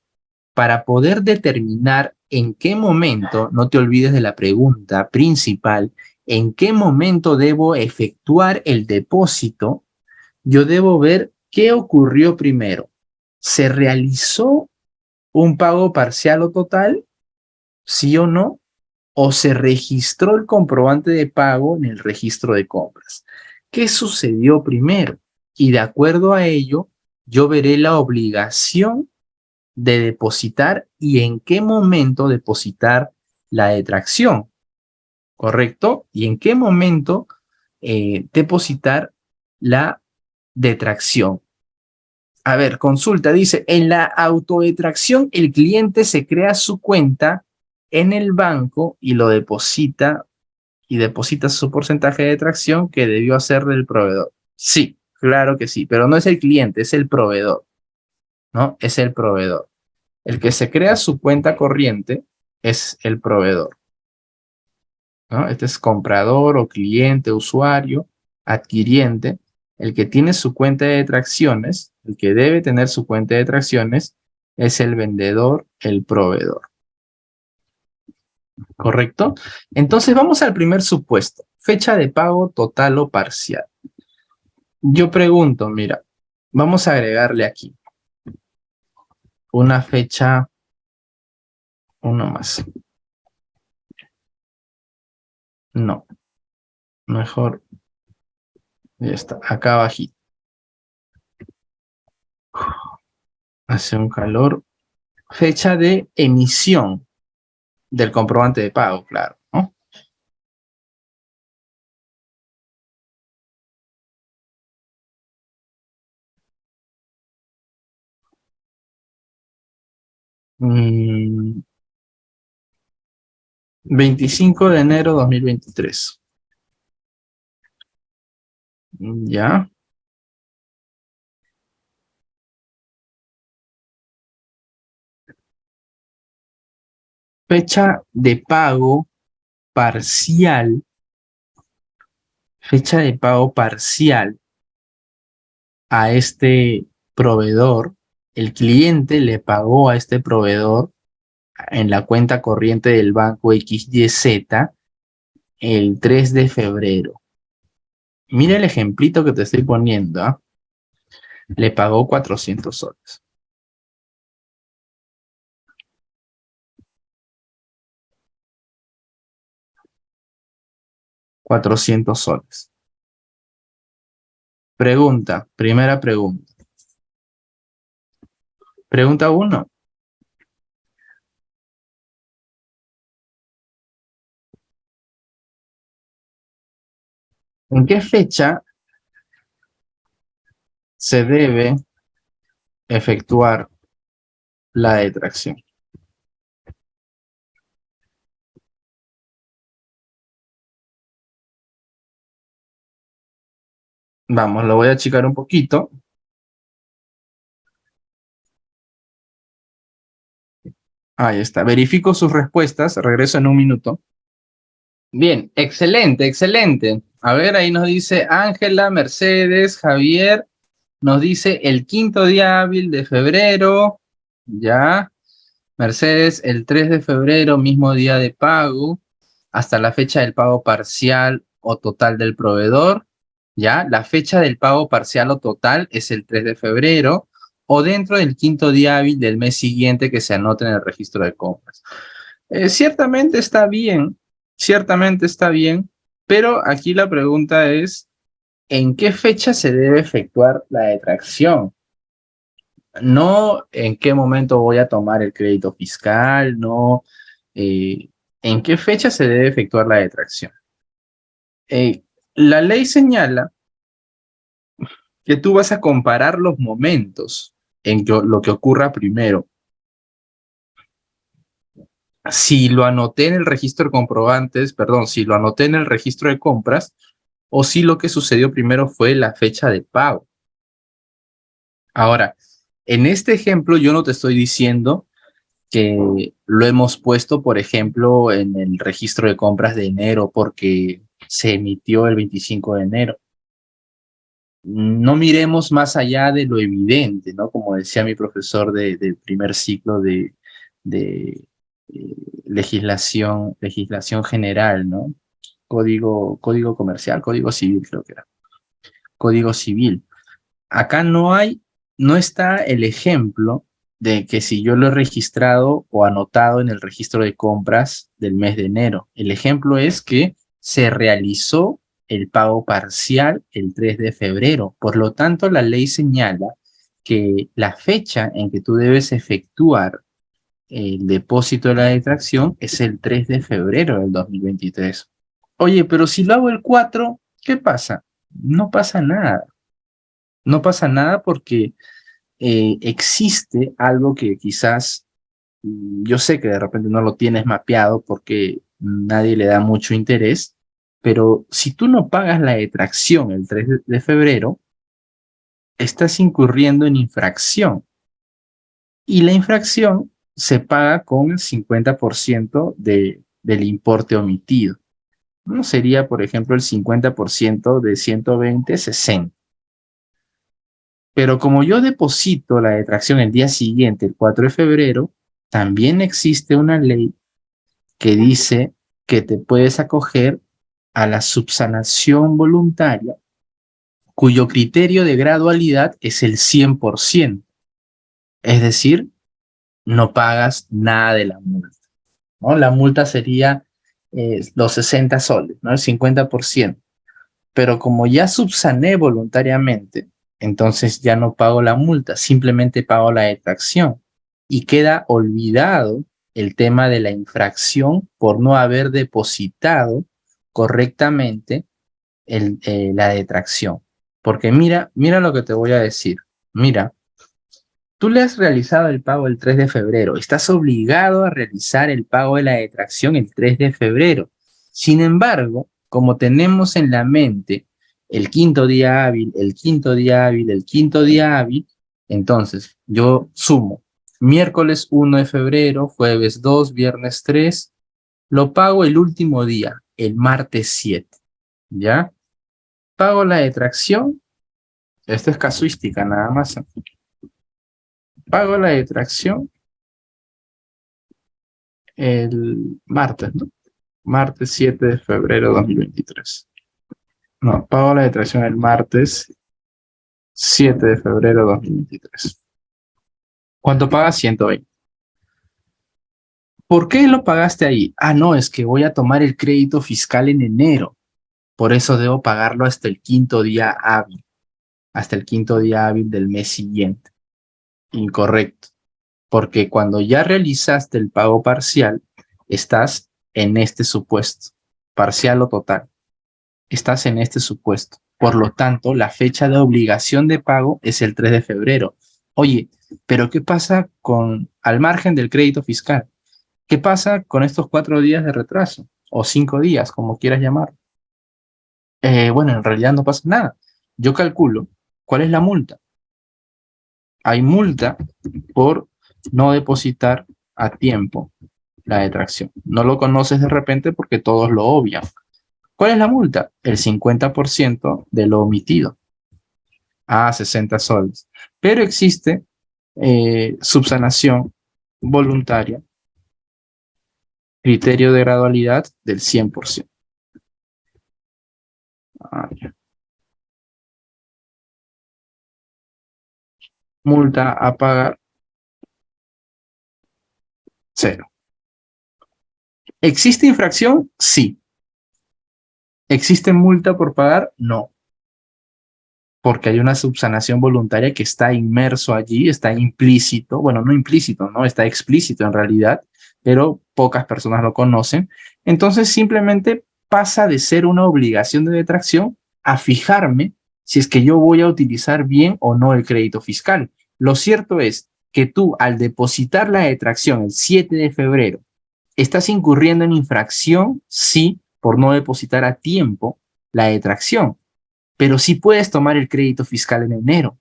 Para poder determinar en qué momento, no te olvides de la pregunta principal, en qué momento debo efectuar el depósito, yo debo ver qué ocurrió primero. ¿Se realizó un pago parcial o total? ¿Sí o no? ¿O se registró el comprobante de pago en el registro de compras? ¿Qué sucedió primero? Y de acuerdo a ello, yo veré la obligación de depositar y en qué momento depositar la detracción, ¿correcto? Y en qué momento depositar la detracción. A ver, consulta, dice, en la autodetracción el cliente se crea su cuenta en el banco y lo deposita su porcentaje de detracción que debió hacer del proveedor. Sí, claro que sí, pero no es el cliente, es el proveedor, ¿no? Es el proveedor. El que se crea su cuenta corriente es el proveedor, ¿no? Este es comprador o cliente, usuario, adquiriente. El que tiene su cuenta de tracciones, el que debe tener su cuenta de tracciones, es el vendedor, el proveedor. ¿Correcto? Entonces vamos al primer supuesto. Fecha de pago total o parcial. Yo pregunto, mira, vamos a agregarle aquí una fecha, uno más. No, mejor, ya está, acá abajito. Hace un calor. Fecha de emisión del comprobante de pago, claro, ¿no? Mm, 25 de enero 2023. Ya. Fecha de pago parcial. Fecha de pago parcial a este proveedor. El cliente le pagó a este proveedor en la cuenta corriente del banco XYZ el 3 de febrero. Mira el ejemplito que te estoy poniendo, ¿ah? Le pagó 400 soles. 400 soles. Pregunta, primera pregunta. Pregunta 1. ¿En qué fecha se debe efectuar la detracción? Vamos, lo voy a achicar un poquito. Ahí está. Verifico sus respuestas. Regreso en un minuto. Bien, excelente, excelente. A ver, ahí nos dice Ángela, Mercedes, Javier. Nos dice el quinto día hábil de febrero. Ya. Mercedes, el 3 de febrero, mismo día de pago. Hasta la fecha del pago parcial o total del proveedor. Ya, la fecha del pago parcial o total es el 3 de febrero o dentro del quinto día hábil del mes siguiente que se anote en el registro de compras. Ciertamente está bien, pero aquí la pregunta es, ¿en qué fecha se debe efectuar la detracción? No en qué momento voy a tomar el crédito fiscal, no en qué fecha se debe efectuar la detracción. La ley señala que tú vas a comparar los momentos en que lo que ocurra primero. Si lo anoté en el registro de comprobantes, perdón, si lo anoté en el registro de compras, o si lo que sucedió primero fue la fecha de pago. Ahora, en este ejemplo yo no te estoy diciendo que lo hemos puesto, por ejemplo, en el registro de compras de enero porque se emitió el 25 de enero. No miremos más allá de lo evidente, ¿no? Como decía mi profesor del primer ciclo de legislación general, ¿no? Código comercial, código civil creo que era. Código civil. Acá no está el ejemplo de que si yo lo he registrado o anotado en el registro de compras del mes de enero. El ejemplo es que se realizó el pago parcial el 3 de febrero. Por lo tanto, la ley señala que la fecha en que tú debes efectuar el depósito de la detracción es el 3 de febrero del 2023. Oye, pero si lo hago el 4, ¿qué pasa? No pasa nada. No pasa nada porque existe algo que quizás yo sé que de repente no lo tienes mapeado porque nadie le da mucho interés, pero si tú no pagas la detracción el 3 de febrero, estás incurriendo en infracción. Y la infracción se paga con el 50% del importe omitido. ¿No? Sería, por ejemplo, el 50% de 120, 60. Pero como yo deposito la detracción el día siguiente, el 4 de febrero, también existe una ley que dice que te puedes acoger a la subsanación voluntaria, cuyo criterio de gradualidad es el 100%. Es decir, no pagas nada de la multa, ¿no? La multa sería los 60 soles, ¿no? El 50%. Pero como ya subsané voluntariamente, entonces ya no pago la multa, simplemente pago la detracción. Y queda olvidado el tema de la infracción por no haber depositado correctamente la detracción. Porque mira lo que te voy a decir. Mira, tú le has realizado el pago el 3 de febrero. Estás obligado a realizar el pago de la detracción el 3 de febrero. Sin embargo, como tenemos en la mente el quinto día hábil, el quinto día hábil, el quinto día hábil, entonces yo sumo miércoles 1 de febrero, jueves 2, viernes 3, lo pago el último día, el martes 7. ¿Ya? Pago la detracción. Esto es casuística nada más. Pago la detracción el martes, ¿no? Martes 7 de febrero de 2023. No, pago la detracción el martes 7 de febrero de 2023. ¿Cuánto pagas? 120. ¿Por qué lo pagaste ahí? Ah, no, es que voy a tomar el crédito fiscal en enero. Por eso debo pagarlo hasta el quinto día hábil. Hasta el quinto día hábil del mes siguiente. Incorrecto. Porque cuando ya realizaste el pago parcial, estás en este supuesto, parcial o total. Estás en este supuesto. Por lo tanto, la fecha de obligación de pago es el 3 de febrero. Oye, pero ¿qué pasa al margen del crédito fiscal? ¿Qué pasa con estos 4 días de retraso? O 5 días, como quieras llamar. Bueno, en realidad no pasa nada. Yo calculo cuál es la multa. Hay multa por no depositar a tiempo la detracción. No lo conoces de repente porque todos lo obvian. ¿Cuál es la multa? El 50% de lo omitido. 60 soles. Pero existe subsanación voluntaria, criterio de gradualidad del 100%. Ya. Multa a pagar, 0. ¿Existe infracción? Sí. ¿Existe multa por pagar? No. Porque hay una subsanación voluntaria que está inmerso allí, está implícito, bueno, no implícito, ¿no? Está explícito en realidad, pero pocas personas lo conocen. Entonces simplemente pasa de ser una obligación de detracción a fijarme si es que yo voy a utilizar bien o no el crédito fiscal. Lo cierto es que tú, al depositar la detracción el 7 de febrero, estás incurriendo en infracción, sí, por no depositar a tiempo la detracción, pero sí puedes tomar el crédito fiscal en enero,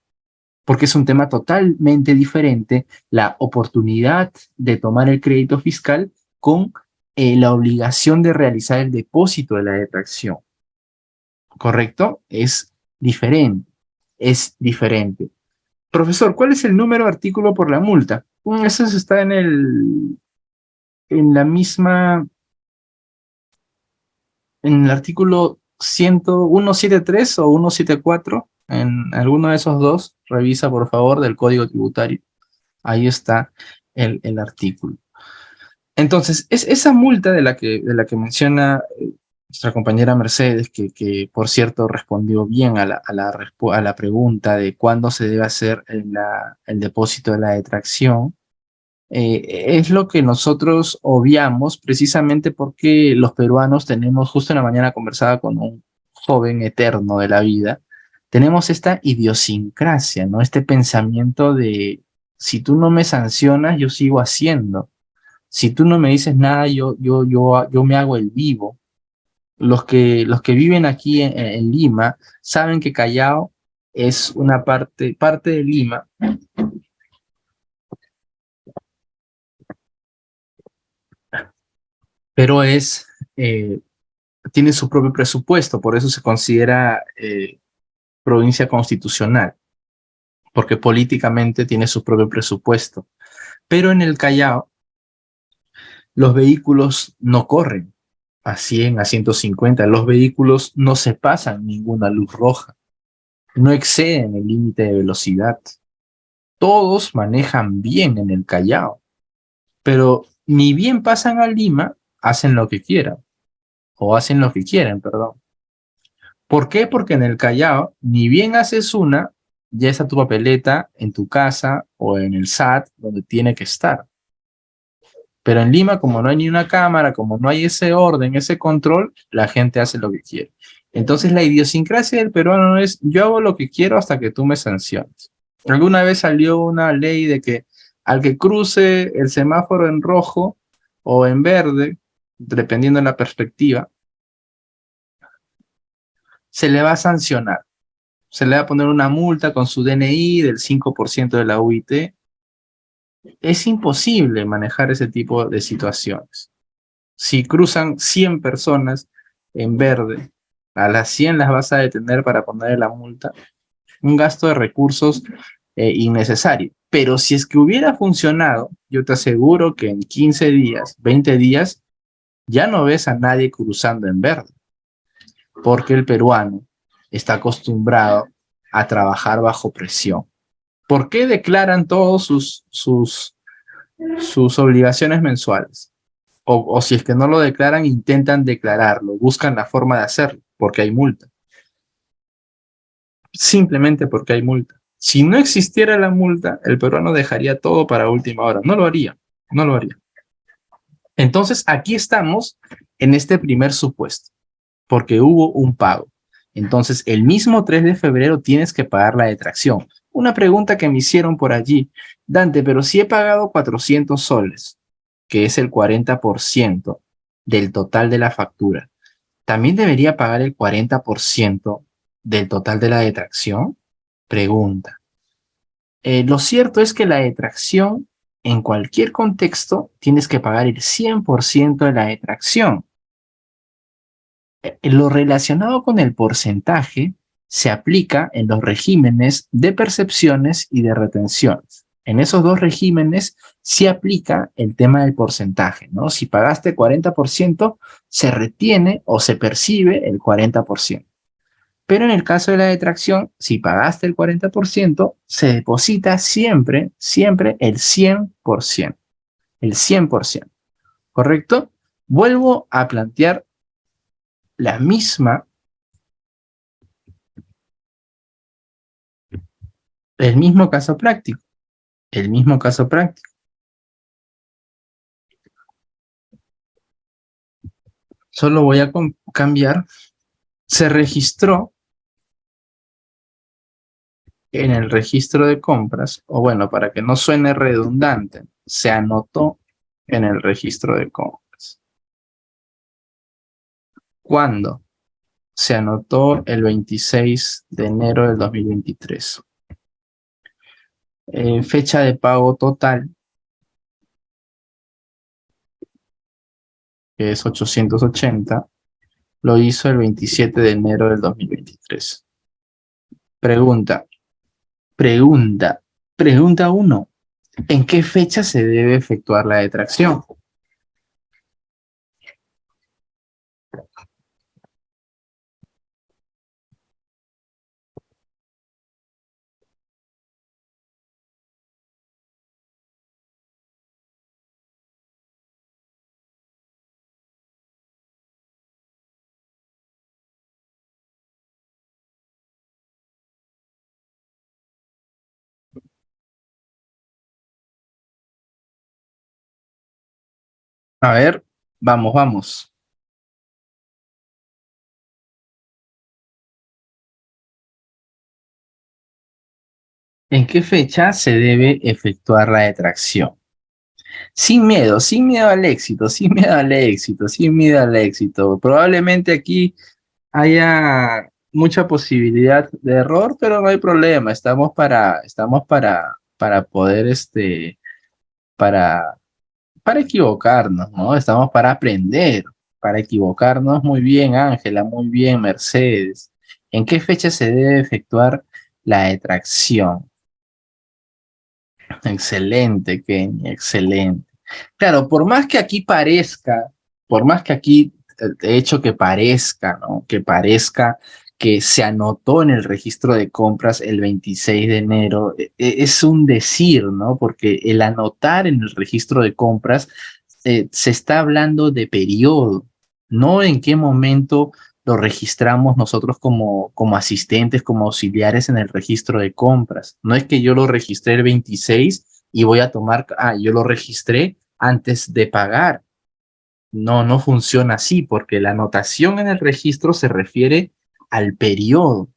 porque es un tema totalmente diferente la oportunidad de tomar el crédito fiscal con la obligación de realizar el depósito de la detracción. ¿Correcto? Es diferente. Es diferente. Profesor, ¿cuál es el número de artículo por la multa? Eso está en la misma, en el artículo 173 o 174, en alguno de esos dos, revisa por favor del Código Tributario. Ahí está el artículo. Entonces, es esa multa de la que menciona nuestra compañera Mercedes, que por cierto respondió bien a la pregunta de cuándo se debe hacer el depósito de la detracción. Es lo que nosotros obviamos precisamente porque los peruanos tenemos, justo en la mañana conversaba con un joven eterno de la vida, tenemos esta idiosincrasia, ¿no? Este pensamiento de si tú no me sancionas, yo sigo haciendo. Si tú no me dices nada, yo me hago el vivo. Los que viven aquí en Lima saben que Callao es parte de Lima pero tiene su propio presupuesto, por eso se considera provincia constitucional, porque políticamente tiene su propio presupuesto. Pero en el Callao, los vehículos no corren a 100, a 150, los vehículos no se pasan ninguna luz roja, no exceden el límite de velocidad. Todos manejan bien en el Callao, pero ni bien pasan a Lima, hacen lo que quieran, o hacen lo que quieren, perdón. ¿Por qué? Porque en el Callao, ni bien haces una, ya está tu papeleta en tu casa o en el SAT, donde tiene que estar. Pero en Lima, como no hay ni una cámara, como no hay ese orden, ese control, la gente hace lo que quiere. Entonces la idiosincrasia del peruano es: yo hago lo que quiero hasta que tú me sanciones. Alguna vez salió una ley de que al que cruce el semáforo en rojo o en verde, dependiendo de la perspectiva, se le va a sancionar. Se le va a poner una multa con su DNI del 5% de la UIT. Es imposible manejar ese tipo de situaciones. Si cruzan 100 personas en verde, a las 100 las vas a detener para ponerle la multa. Un gasto de recursos innecesario. Pero si es que hubiera funcionado, yo te aseguro que en 15 días, 20 días, ya no ves a nadie cruzando en verde. Porque el peruano está acostumbrado a trabajar bajo presión. ¿Por qué declaran todos sus obligaciones mensuales? O si es que no lo declaran, intentan declararlo, buscan la forma de hacerlo, porque hay multa. Simplemente porque hay multa. Si no existiera la multa, el peruano dejaría todo para última hora. No lo haría, no lo haría. Entonces, aquí estamos en este primer supuesto, porque hubo un pago. Entonces, el mismo 3 de febrero tienes que pagar la detracción. Una pregunta que me hicieron por allí: Dante, pero si he pagado 400 soles, que es el 40% del total de la factura, ¿también debería pagar el 40% del total de la detracción? Pregunta. Lo cierto es que la detracción, en cualquier contexto, tienes que pagar el 100% de la detracción. Lo relacionado con el porcentaje se aplica en los regímenes de percepciones y de retenciones. En esos dos regímenes se aplica el tema del porcentaje, ¿no? Si pagaste 40%, se retiene o se percibe el 40%. Pero en el caso de la detracción, si pagaste el 40%, se deposita siempre, siempre el 100%. El 100%. ¿Correcto? Vuelvo a plantear la misma, el mismo caso práctico. El mismo caso práctico. Solo voy a cambiar. Se registró en el registro de compras, o bueno, para que no suene redundante, se anotó en el registro de compras. ¿Cuándo? Se anotó el 26 de enero del 2023. Fecha de pago total, que es 880, lo hizo el 27 de enero del 2023. Pregunta 1. ¿En qué fecha se debe efectuar la detracción? A ver, vamos. ¿En qué fecha se debe efectuar la detracción? Sin miedo al éxito, sin miedo al éxito, sin miedo al éxito. Probablemente aquí haya mucha posibilidad de error, pero no hay problema. Estamos para poder, para para equivocarnos, ¿no? Estamos para aprender, para equivocarnos. Muy bien, Ángela, muy bien, Mercedes. ¿En qué fecha se debe efectuar la detracción? Excelente, Kenny, excelente. Claro, por más que aquí parezca, por más que aquí, de hecho, que parezca, ¿no? Que parezca que se anotó en el registro de compras el 26 de enero, es un decir, ¿no? Porque el anotar en el registro de compras se está hablando de periodo, no en qué momento lo registramos nosotros como asistentes, como auxiliares en el registro de compras. No es que yo lo registré el 26 y voy a tomar, yo lo registré antes de pagar. No, no funciona así porque la anotación en el registro se refiere al periodo.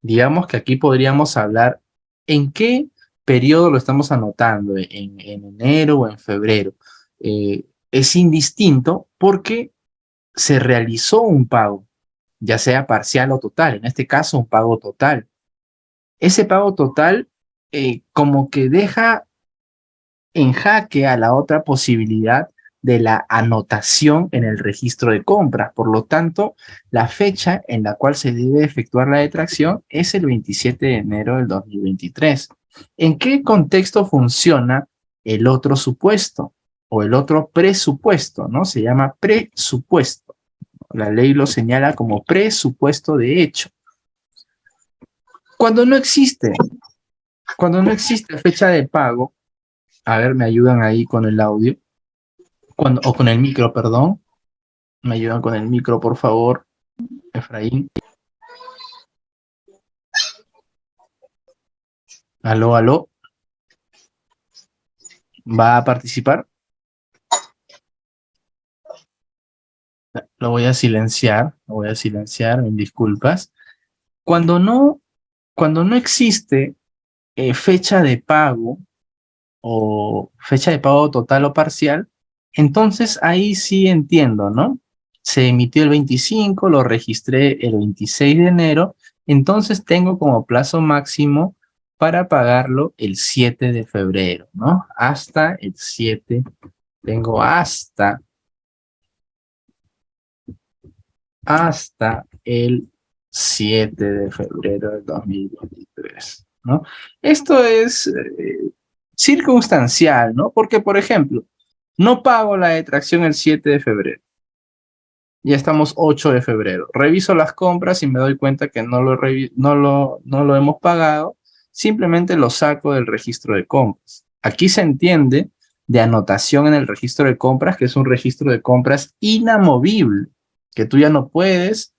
Digamos que aquí podríamos hablar en qué periodo lo estamos anotando, en enero o en febrero. Es indistinto porque se realizó un pago, ya sea parcial o total, en este caso un pago total. Ese pago total como que deja en jaque a la otra posibilidad de la anotación en el registro de compras. Por lo tanto, la fecha en la cual se debe efectuar la detracción es el 27 de enero del 2023. ¿En qué contexto funciona el otro supuesto o el otro presupuesto? ¿No? Se llama presupuesto. La ley lo señala como presupuesto de hecho. Cuando no existe, cuando no existe fecha de pago, a ver, me ayudan ahí con el audio, o con el micro, perdón. Me ayudan con el micro, por favor, Efraín. Aló, aló. ¿Va a participar? Lo voy a silenciar, mil disculpas. Cuando no, cuando no existe fecha de pago o fecha de pago total o parcial, entonces ahí sí entiendo, ¿no? Se emitió el 25, lo registré el 26 de enero, entonces tengo como plazo máximo para pagarlo el 7 de febrero, ¿no? Hasta el 7, tengo hasta el 7 de febrero del 2023, ¿no? Esto es circunstancial, ¿no? Porque, por ejemplo, no pago la detracción el 7 de febrero. Ya estamos 8 de febrero. Reviso las compras y me doy cuenta que no lo hemos pagado. Simplemente lo saco del registro de compras. Aquí se entiende de anotación en el registro de compras, que es un registro de compras inamovible, que tú ya no puedes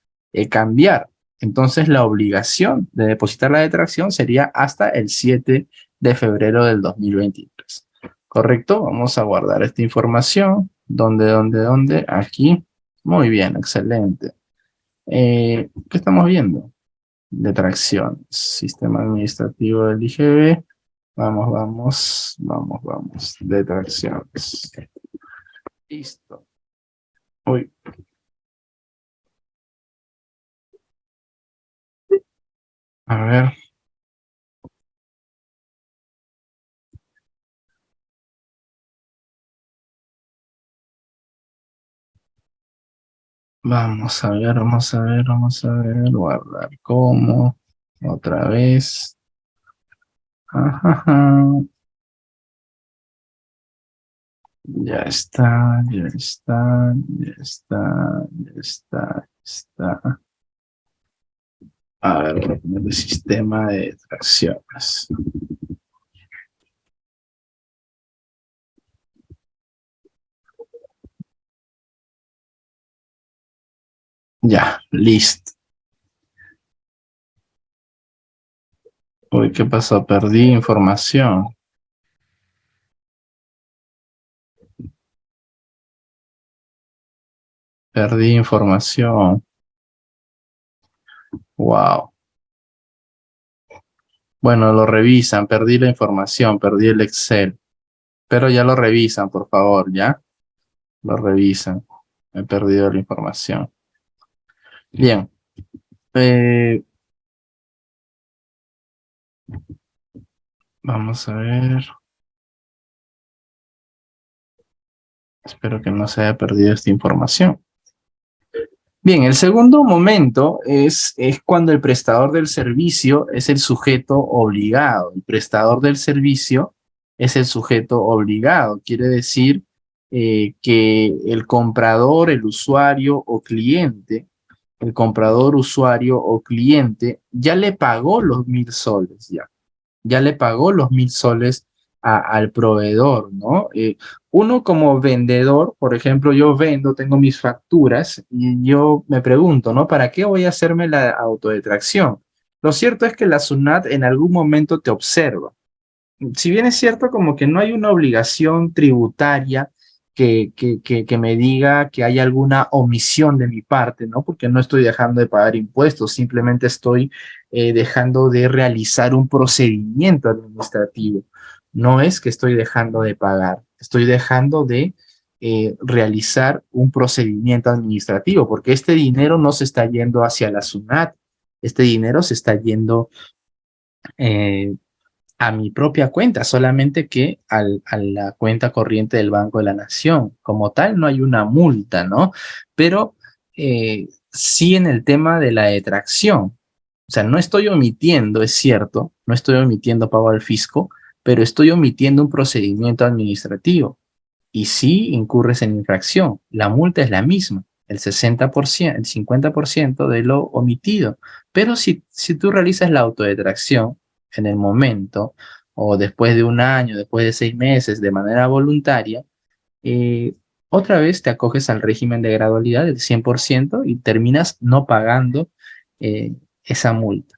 cambiar. Entonces la obligación de depositar la detracción sería hasta el 7 de febrero del 2023. ¿Correcto? Vamos a guardar esta información. ¿Dónde? Aquí. Muy bien, excelente. ¿Qué estamos viendo? Detracción. Sistema administrativo del IGB. Vamos. Detracciones. Listo. Uy, a ver. Vamos a ver. Guardar como. Otra vez. Ajá. Ya está. A ver, voy a poner el sistema de tracciones. Ya, listo. Uy, ¿qué pasó? Perdí información. Perdí información. Wow. Bueno, lo revisan. Perdí la información. Perdí el Excel. Pero ya lo revisan, por favor, ¿ya? Lo revisan. He perdido la información. Bien. Eh, Vamos a ver. Espero que no se haya perdido esta información. Bien, el segundo momento es cuando el prestador del servicio es el sujeto obligado. El prestador del servicio es el sujeto obligado. Quiere decir que el comprador, el usuario o cliente, el comprador, usuario o cliente ya le pagó los 1.000 soles ya le pagó los 1.000 soles al proveedor, ¿no? Uno como vendedor, por ejemplo, yo vendo, tengo mis facturas y yo me pregunto, ¿no? ¿Para qué voy a hacerme la autodetracción? Lo cierto es que la SUNAT en algún momento te observa. Si bien es cierto como que no hay una obligación tributaria que me diga que hay alguna omisión de mi parte, ¿no? Porque no estoy dejando de pagar impuestos, simplemente estoy dejando de realizar un procedimiento administrativo. No es que estoy dejando de pagar, estoy dejando de realizar un procedimiento administrativo, porque este dinero no se está yendo hacia la SUNAT, este dinero se está yendo eh, a mi propia cuenta, solamente que a la cuenta corriente del Banco de la Nación. Como tal, no hay una multa, ¿no? Pero sí en el tema de la detracción. O sea, no estoy omitiendo, es cierto, no estoy omitiendo pago al fisco, pero estoy omitiendo un procedimiento administrativo. Y sí incurres en infracción. La multa es la misma, el 60%, el 50% de lo omitido. Pero si tú realizas la autodetracción en el momento o después de un año, después de 6 meses, de manera voluntaria, eh, otra vez te acoges al régimen de gradualidad del 100% y terminas no pagando eh, esa multa.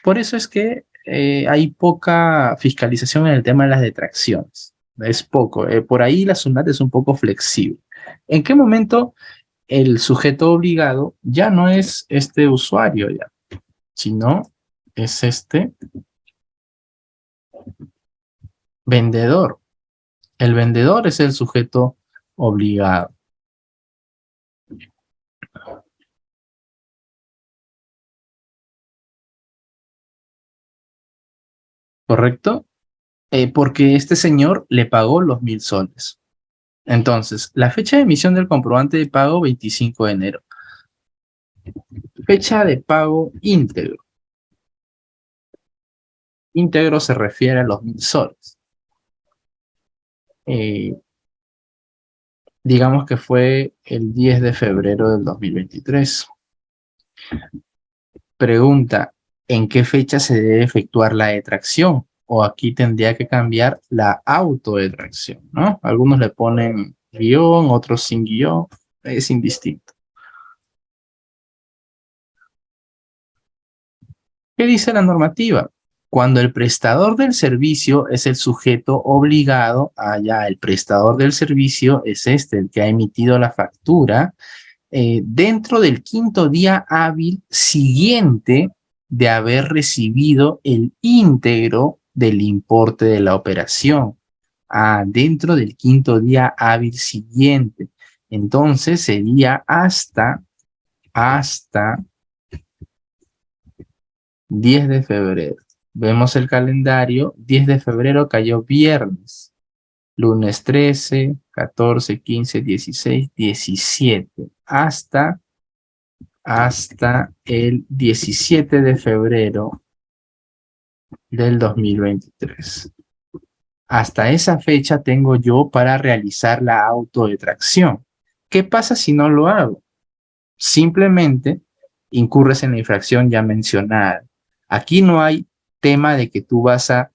Por eso es que hay poca fiscalización en el tema de las detracciones. Es poco. Por ahí la SUNAT es un poco flexible. ¿En qué momento el sujeto obligado ya no es este usuario ya, sino es este vendedor? El vendedor es el sujeto obligado, ¿correcto? Porque este señor le pagó los 1.000 soles. Entonces, la fecha de emisión del comprobante de pago, 25 de enero. Fecha de pago íntegro. Íntegro se refiere a los 1.000 soles. Eh, digamos que fue el 10 de febrero del 2023. Pregunta, ¿en qué fecha se debe efectuar la detracción? O aquí tendría que cambiar la autodetracción, ¿no? Algunos le ponen guión, otros sin guión, es indistinto. ¿Qué dice la normativa? Cuando el prestador del servicio es el sujeto obligado, allá el prestador del servicio es este, el que ha emitido la factura, dentro del 5.º día hábil siguiente de haber recibido el íntegro del importe de la operación. Dentro del 5.º día hábil siguiente. Entonces sería hasta 10 de febrero. Vemos el calendario, 10 de febrero cayó viernes, lunes 13, 14, 15, 16, 17, hasta el 17 de febrero del 2023. Hasta esa fecha tengo yo para realizar la autodetracción. ¿Qué pasa si no lo hago? Simplemente incurres en la infracción ya mencionada. Aquí no hay tema de que tú vas a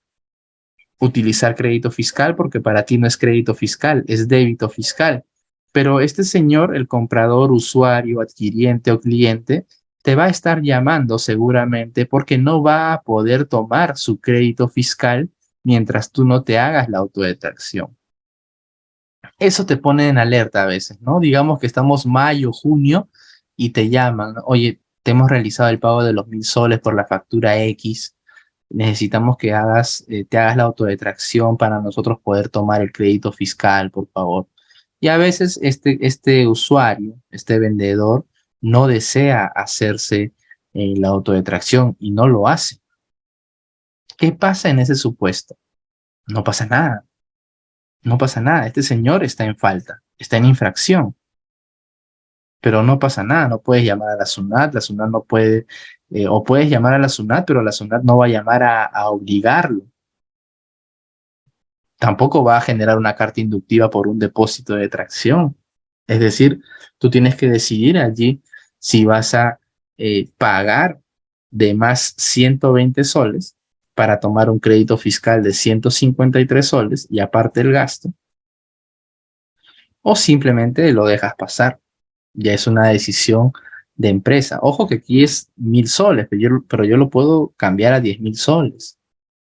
utilizar crédito fiscal porque para ti no es crédito fiscal, es débito fiscal. Pero este señor, el comprador, usuario, adquiriente o cliente, te va a estar llamando seguramente porque no va a poder tomar su crédito fiscal mientras tú no te hagas la autodetracción. Eso te pone en alerta a veces, ¿no? Digamos que estamos mayo, junio y te llaman, oye, te hemos realizado el pago de los 1.000 soles por la factura X, necesitamos que te hagas la autodetracción para nosotros poder tomar el crédito fiscal, por favor. Y a veces este usuario, este vendedor, no desea hacerse la autodetracción y no lo hace. ¿Qué pasa en ese supuesto? No pasa nada, no pasa nada, este señor está en falta. está en infracción, pero no pasa nada, no puedes llamar a la SUNAT no puede, o puedes llamar a la SUNAT, pero la SUNAT no va a llamar a obligarlo. Tampoco va a generar una carta inductiva por un depósito de tracción. Es decir, tú tienes que decidir allí si vas a pagar de más 120 soles para tomar un crédito fiscal de 153 soles y aparte el gasto, o simplemente lo dejas pasar. Ya es una decisión de empresa. Ojo que aquí es 1.000 soles, pero yo lo puedo cambiar a 10.000 soles.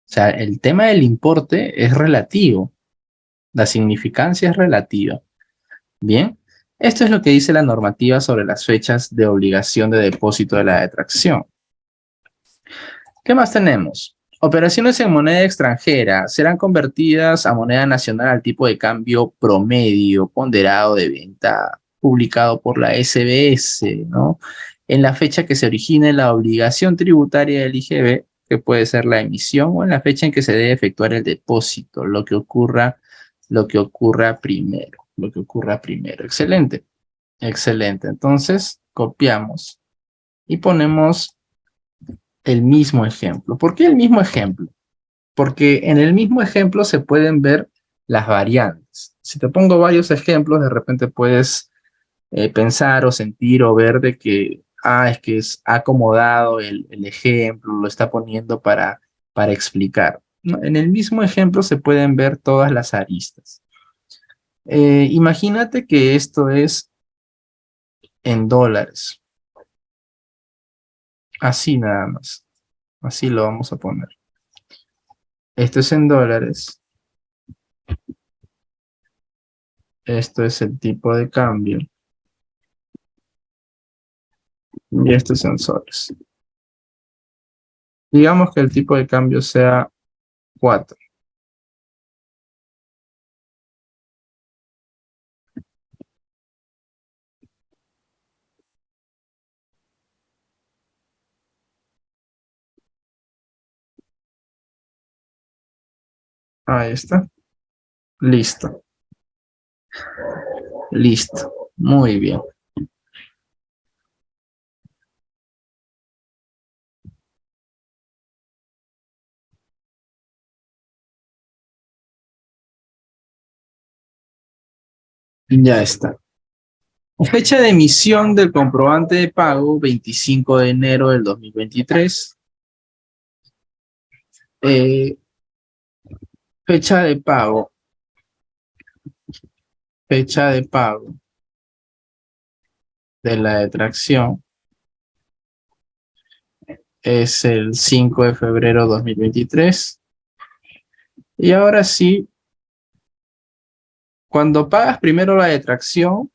O sea, el tema del importe es relativo. La significancia es relativa. Bien, esto es lo que dice la normativa sobre las fechas de obligación de depósito de la detracción. ¿Qué más tenemos? Operaciones en moneda extranjera serán convertidas a moneda nacional al tipo de cambio promedio ponderado de venta publicado por la SBS, ¿no? En la fecha que se origine la obligación tributaria del IGB, que puede ser la emisión, o en la fecha en que se debe efectuar el depósito, lo que ocurra primero. Excelente, excelente. Entonces, copiamos y ponemos el mismo ejemplo. ¿Por qué el mismo ejemplo? Porque en el mismo ejemplo se pueden ver las variantes. Si te pongo varios ejemplos, de repente puedes pensar o sentir o ver de que, es que ha acomodado el ejemplo, lo está poniendo para explicar. ¿No? En el mismo ejemplo se pueden ver todas las aristas. Imagínate que esto es en dólares. Así nada más. Así lo vamos a poner. Esto es en dólares. Esto es el tipo de cambio. Y esto es en soles. Digamos que el tipo de cambio sea 4. Ahí está. Listo. Listo. Muy bien. Ya está. Fecha de emisión del comprobante de pago, 25 de enero del 2023. Eh, fecha de pago. Fecha de pago de la detracción es el 5 de febrero 2023. Y ahora sí, cuando pagas primero la detracción,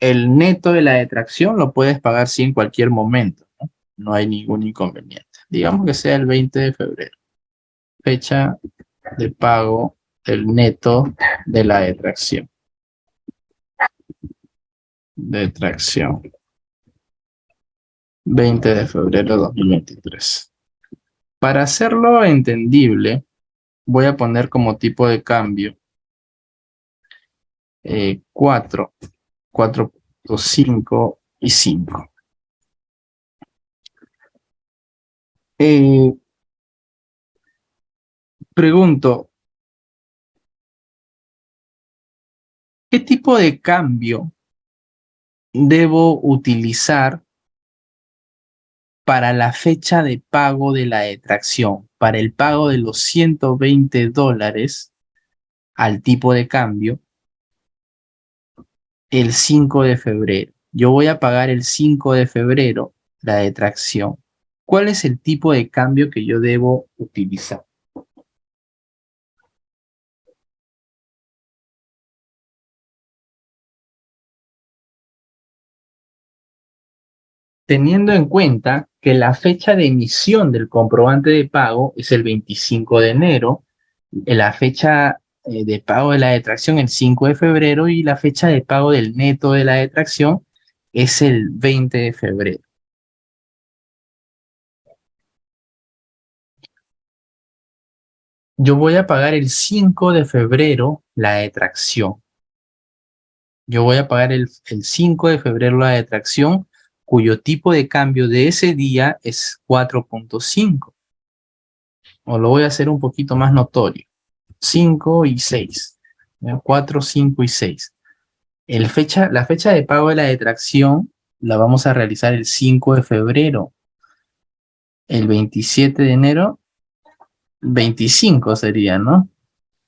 el neto de la detracción lo puedes pagar sí en cualquier momento, ¿no? No hay ningún inconveniente. Digamos que sea el 20 de febrero. Fecha de pago del neto de la detracción. Detracción. 20 de febrero 2023. Para hacerlo entendible, voy a poner como tipo de cambio 4, 4.5 y 5. Pregunto, ¿qué tipo de cambio debo utilizar para la fecha de pago de la detracción? Para el pago de los 120 dólares al tipo de cambio el 5 de febrero. Yo voy a pagar el 5 de febrero la detracción. ¿Cuál es el tipo de cambio que yo debo utilizar? Teniendo en cuenta que la fecha de emisión del comprobante de pago es el 25 de enero, la fecha de pago de la detracción el 5 de febrero y la fecha de pago del neto de la detracción es el 20 de febrero. Yo voy a pagar el 5 de febrero la detracción. Yo voy a pagar el 5 de febrero la detracción, cuyo tipo de cambio de ese día es 4.5. O lo voy a hacer un poquito más notorio. 5 y 6. 4, 5 y 6. La fecha de pago de la detracción la vamos a realizar el 5 de febrero. El 27 de enero, 25 sería, ¿no?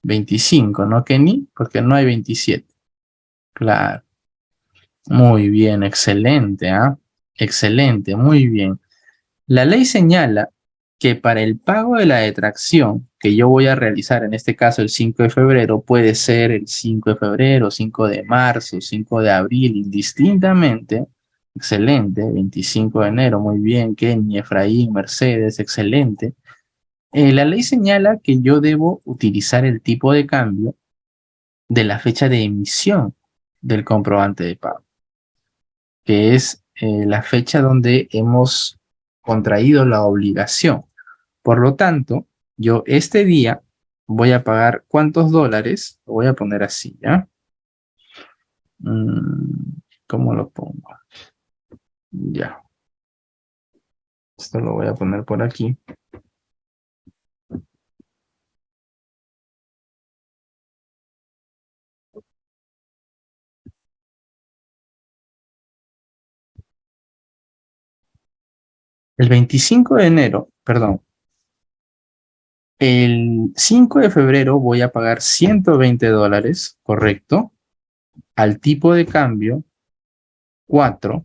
25, ¿no, Kenny? Porque no hay 27. Claro. Muy bien, excelente, ¿ah? Excelente, muy bien. La ley señala que para el pago de la detracción que yo voy a realizar, en este caso el 5 de febrero, puede ser el 5 de febrero, 5 de marzo, 5 de abril, indistintamente. Excelente, 25 de enero, muy bien, Kenny, Efraín, Mercedes, excelente. La ley señala que yo debo utilizar el tipo de cambio de la fecha de emisión del comprobante de pago, que es la fecha donde hemos contraído la obligación. Por lo tanto, yo este día voy a pagar ¿cuántos dólares? Lo voy a poner así, ¿ya? ¿Cómo lo pongo? Ya. Esto lo voy a poner por aquí. El 25 de enero, perdón, el 5 de febrero voy a pagar 120 dólares, ¿correcto? Al tipo de cambio 4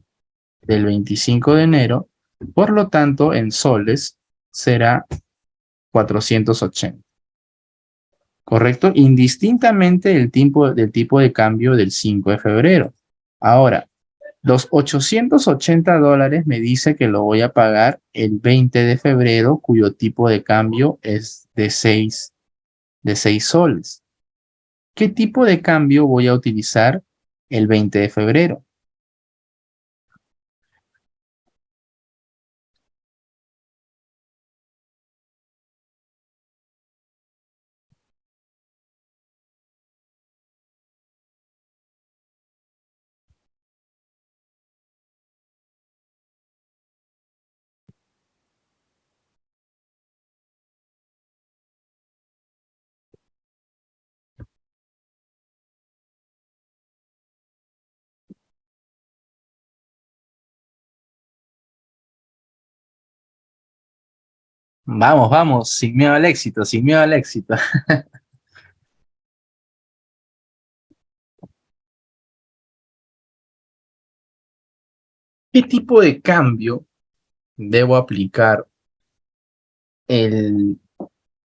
del 25 de enero, por lo tanto, en soles será 480, ¿correcto? Indistintamente del tipo de cambio del 5 de febrero. Ahora, los 880 dólares me dice que lo voy a pagar el 20 de febrero, cuyo tipo de cambio es de 6 soles. ¿Qué tipo de cambio voy a utilizar el 20 de febrero? Vamos, vamos, sin miedo al éxito, sin miedo al éxito. ¿Qué tipo de cambio debo aplicar el,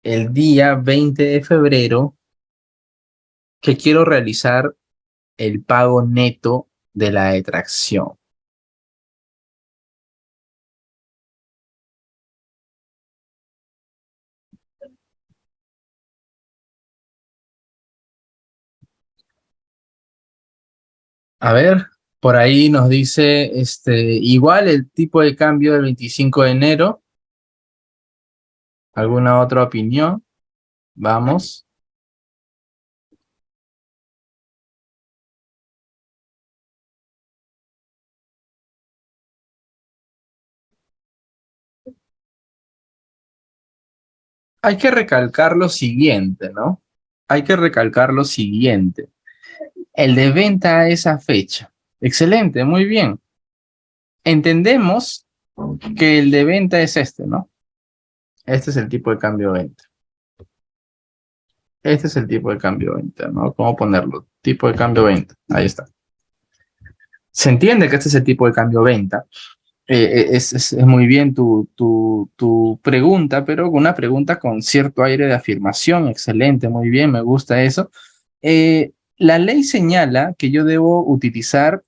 el día 20 de febrero que quiero realizar el pago neto de la detracción? A ver, por ahí nos dice igual el tipo de cambio del 25 de enero. ¿Alguna otra opinión? Vamos. Hay que recalcar lo siguiente, ¿no? Hay que recalcar lo siguiente. El de venta a esa fecha. Excelente, muy bien. Entendemos que el de venta es este, ¿no? Este es el tipo de cambio venta. Este es el tipo de cambio venta, ¿no? ¿Cómo ponerlo? Tipo de cambio venta. Ahí está. Se entiende que este es el tipo de cambio venta. Es muy bien tu pregunta, pero una pregunta con cierto aire de afirmación. Excelente, muy bien, me gusta eso. La ley señala que yo debo utilizar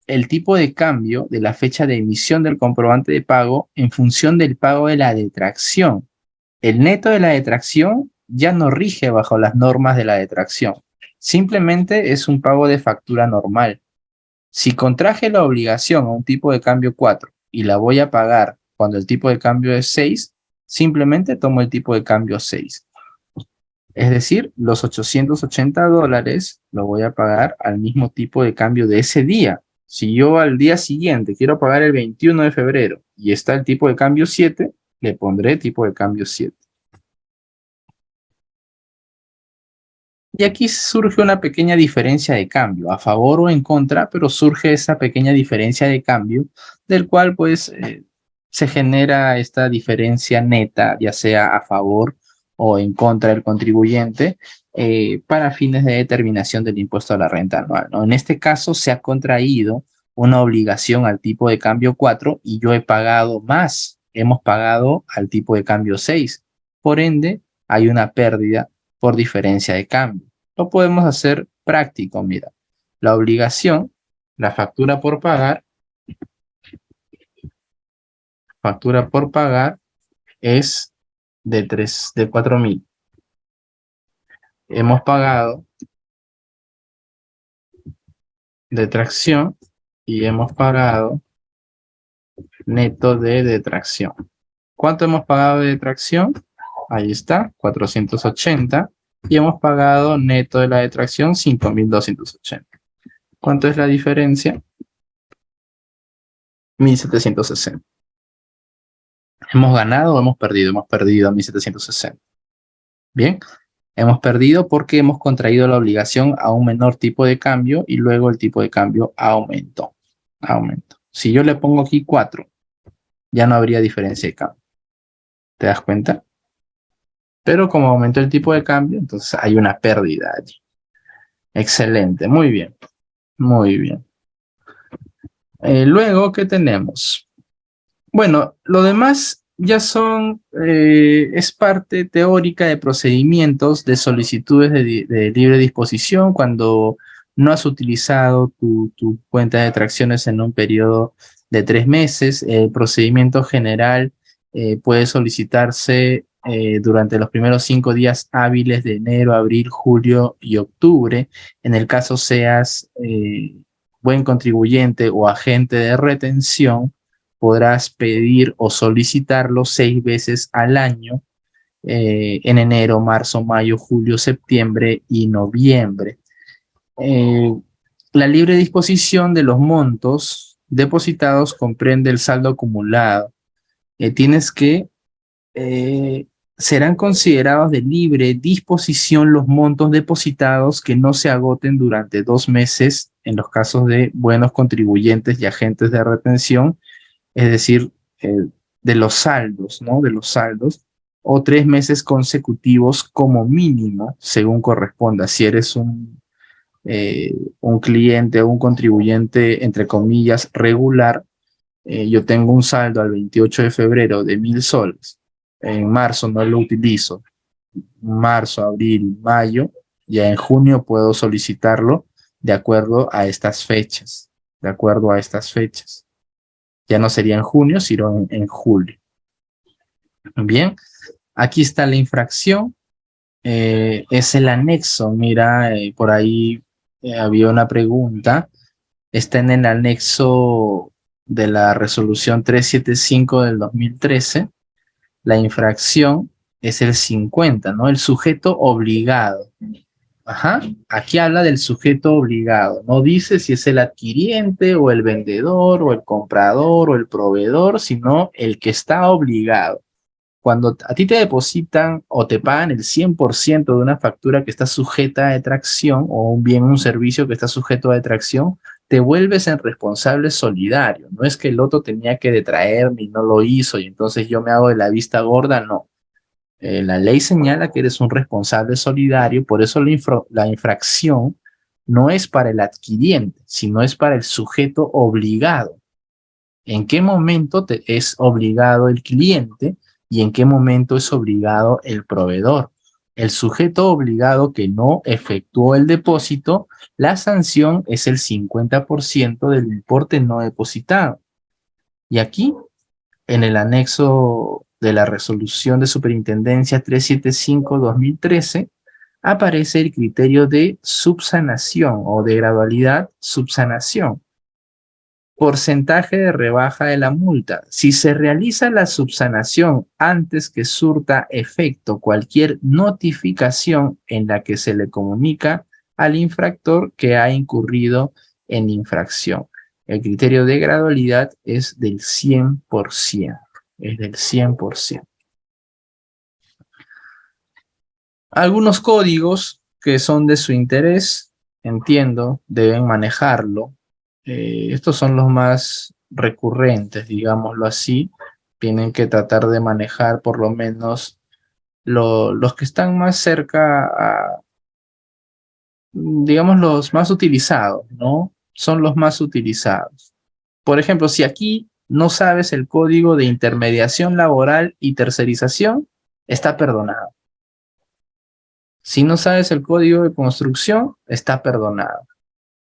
el tipo de cambio de la fecha de emisión del comprobante de pago en función del pago de la detracción. El neto de la detracción ya no rige bajo las normas de la detracción. Simplemente es un pago de factura normal. Si contraje la obligación a un tipo de cambio 4 y la voy a pagar cuando el tipo de cambio es 6, simplemente tomo el tipo de cambio 6. Es decir, los $880 lo voy a pagar al mismo tipo de cambio de ese día. Si yo al día siguiente quiero pagar el 21 de febrero y está el tipo de cambio 7, le pondré tipo de cambio 7. Y aquí surge una pequeña diferencia de cambio, a favor o en contra, pero surge esa pequeña diferencia de cambio, del cual pues se genera esta diferencia neta, ya sea a favor o en contra del contribuyente, para fines de determinación del impuesto a la renta anual, ¿no? En este caso se ha contraído una obligación al tipo de cambio 4 y yo he pagado más, hemos pagado al tipo de cambio 6. Por ende, hay una pérdida por diferencia de cambio. Lo podemos hacer práctico, mira. La obligación, la factura por pagar es de 4.000. Hemos pagado de tracción y hemos pagado neto de detracción. ¿Cuánto hemos pagado de detracción? Ahí está, 480. Y hemos pagado neto de la detracción 5.280. ¿Cuánto es la diferencia? 1.760. ¿Hemos ganado o hemos perdido? Hemos perdido a 1.760. Bien, hemos perdido porque hemos contraído la obligación a un menor tipo de cambio y luego el tipo de cambio aumentó. Si yo le pongo aquí 4, ya no habría diferencia de cambio. ¿Te das cuenta? Pero como aumentó el tipo de cambio, entonces hay una pérdida allí. Excelente, muy bien. Muy bien. Luego, ¿qué tenemos? Bueno, lo demás ya es parte teórica de procedimientos de solicitudes de libre disposición cuando no has utilizado tu cuenta de tracciones en un periodo de 3 meses. El procedimiento general puede solicitarse durante los primeros 5 días hábiles de enero, abril, julio y octubre. En el caso seas buen contribuyente o agente de retención, podrás pedir o solicitarlo 6 veces al año, en enero, marzo, mayo, julio, septiembre y noviembre. Eh, la libre disposición de los montos depositados comprende el saldo acumulado. Tienes que serán considerados de libre disposición los montos depositados que no se agoten durante 2 meses en los casos de buenos contribuyentes y agentes de retención, es decir, de los saldos, ¿no? De los saldos, o 3 meses consecutivos como mínimo, según corresponda. Si eres un cliente o un contribuyente, entre comillas, regular, yo tengo un saldo al 28 de febrero de 1.000 soles. En marzo no lo utilizo. Marzo, abril, mayo, ya en junio puedo solicitarlo de acuerdo a estas fechas. De acuerdo a estas fechas. Ya no sería en junio, sino en julio. Bien, aquí está la infracción. Es el anexo. Mira, por ahí había una pregunta. Está en el anexo de la resolución 375 del 2013. La infracción es el 50, ¿no? El sujeto obligado. Ajá, aquí habla del sujeto obligado. No dice si es el adquiriente o el vendedor o el comprador o el proveedor, sino el que está obligado. Cuando a ti te depositan o te pagan el 100% de una factura que está sujeta a detracción o un bien, un servicio que está sujeto a detracción, te vuelves en responsable solidario. No es que el otro tenía que detraerme y no lo hizo y entonces yo me hago de la vista gorda, no. La ley señala que eres un responsable solidario, por eso la infracción no es para el adquiriente, sino es para el sujeto obligado. ¿En qué momento es obligado el cliente y en qué momento es obligado el proveedor? El sujeto obligado que no efectuó el depósito, la sanción es el 50% del importe no depositado. Y aquí, en el anexo de la resolución de superintendencia 375-2013, aparece el criterio de subsanación o de gradualidad subsanación. porcentaje de rebaja de la multa. Si se realiza la subsanación antes que surta efecto cualquier notificación en la que se le comunica al infractor que ha incurrido en infracción. El criterio de gradualidad es del 100%. Es del 100%. Algunos códigos que son de su interés, entiendo, deben manejarlo. Estos son los más recurrentes, digámoslo así. Tienen que tratar de manejar por lo menos los que están más cerca a, digamos, los más utilizados, ¿no? Son los más utilizados. Por ejemplo, si aquí no sabes el código de intermediación laboral y tercerización, está perdonado. Si no sabes el código de construcción, está perdonado.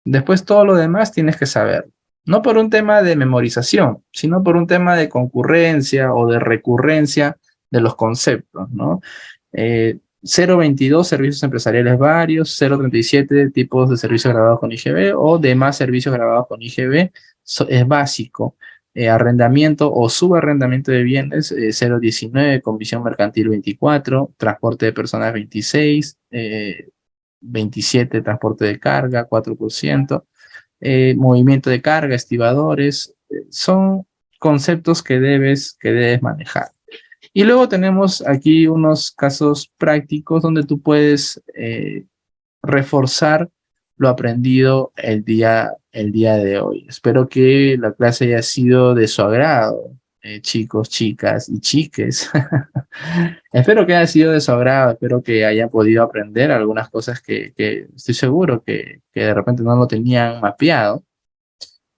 Después todo lo demás tienes que saber. No por un tema de memorización, sino por un tema de concurrencia o de recurrencia de los conceptos, ¿no? 022, servicios empresariales varios, 037, tipos de servicios grabados con IGB o demás servicios grabados con IGB, es básico. Arrendamiento o subarrendamiento de bienes, 019, comisión mercantil 24, transporte de personas 26, 27, transporte de carga 4%, movimiento de carga, estibadores, son conceptos que debes manejar. Y luego tenemos aquí unos casos prácticos donde tú puedes reforzar lo aprendido el día de hoy. Espero que la clase haya sido de su agrado, chicos, chicas y chiques. Espero que haya sido de su agrado, espero que hayan podido aprender algunas cosas que estoy seguro que de repente no lo tenían mapeado.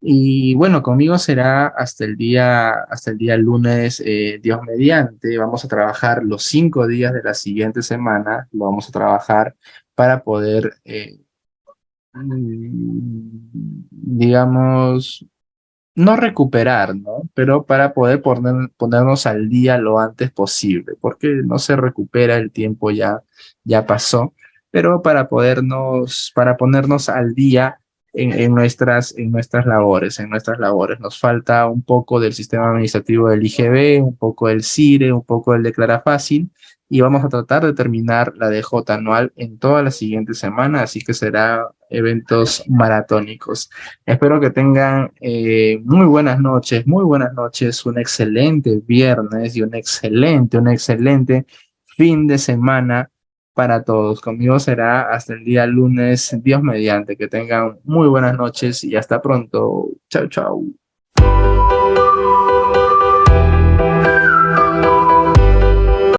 Y bueno, conmigo será hasta el día lunes, Dios mediante. Vamos a trabajar los 5 días de la siguiente semana, lo vamos a trabajar para poder, digamos, no recuperar, ¿no? Pero para poder ponernos al día lo antes posible, porque no se recupera el tiempo, ya pasó, pero para ponernos al día en en nuestras labores. Nos falta un poco del sistema administrativo del IGB, un poco del CIRE, un poco del Declara Fácil, y vamos a tratar de terminar la DJ anual en toda la siguiente semana, así que será eventos maratónicos. Espero que tengan muy buenas noches, un excelente viernes y un excelente fin de semana para todos. Conmigo será hasta el día lunes, Dios mediante. Que tengan muy buenas noches y hasta pronto. Chao, chao.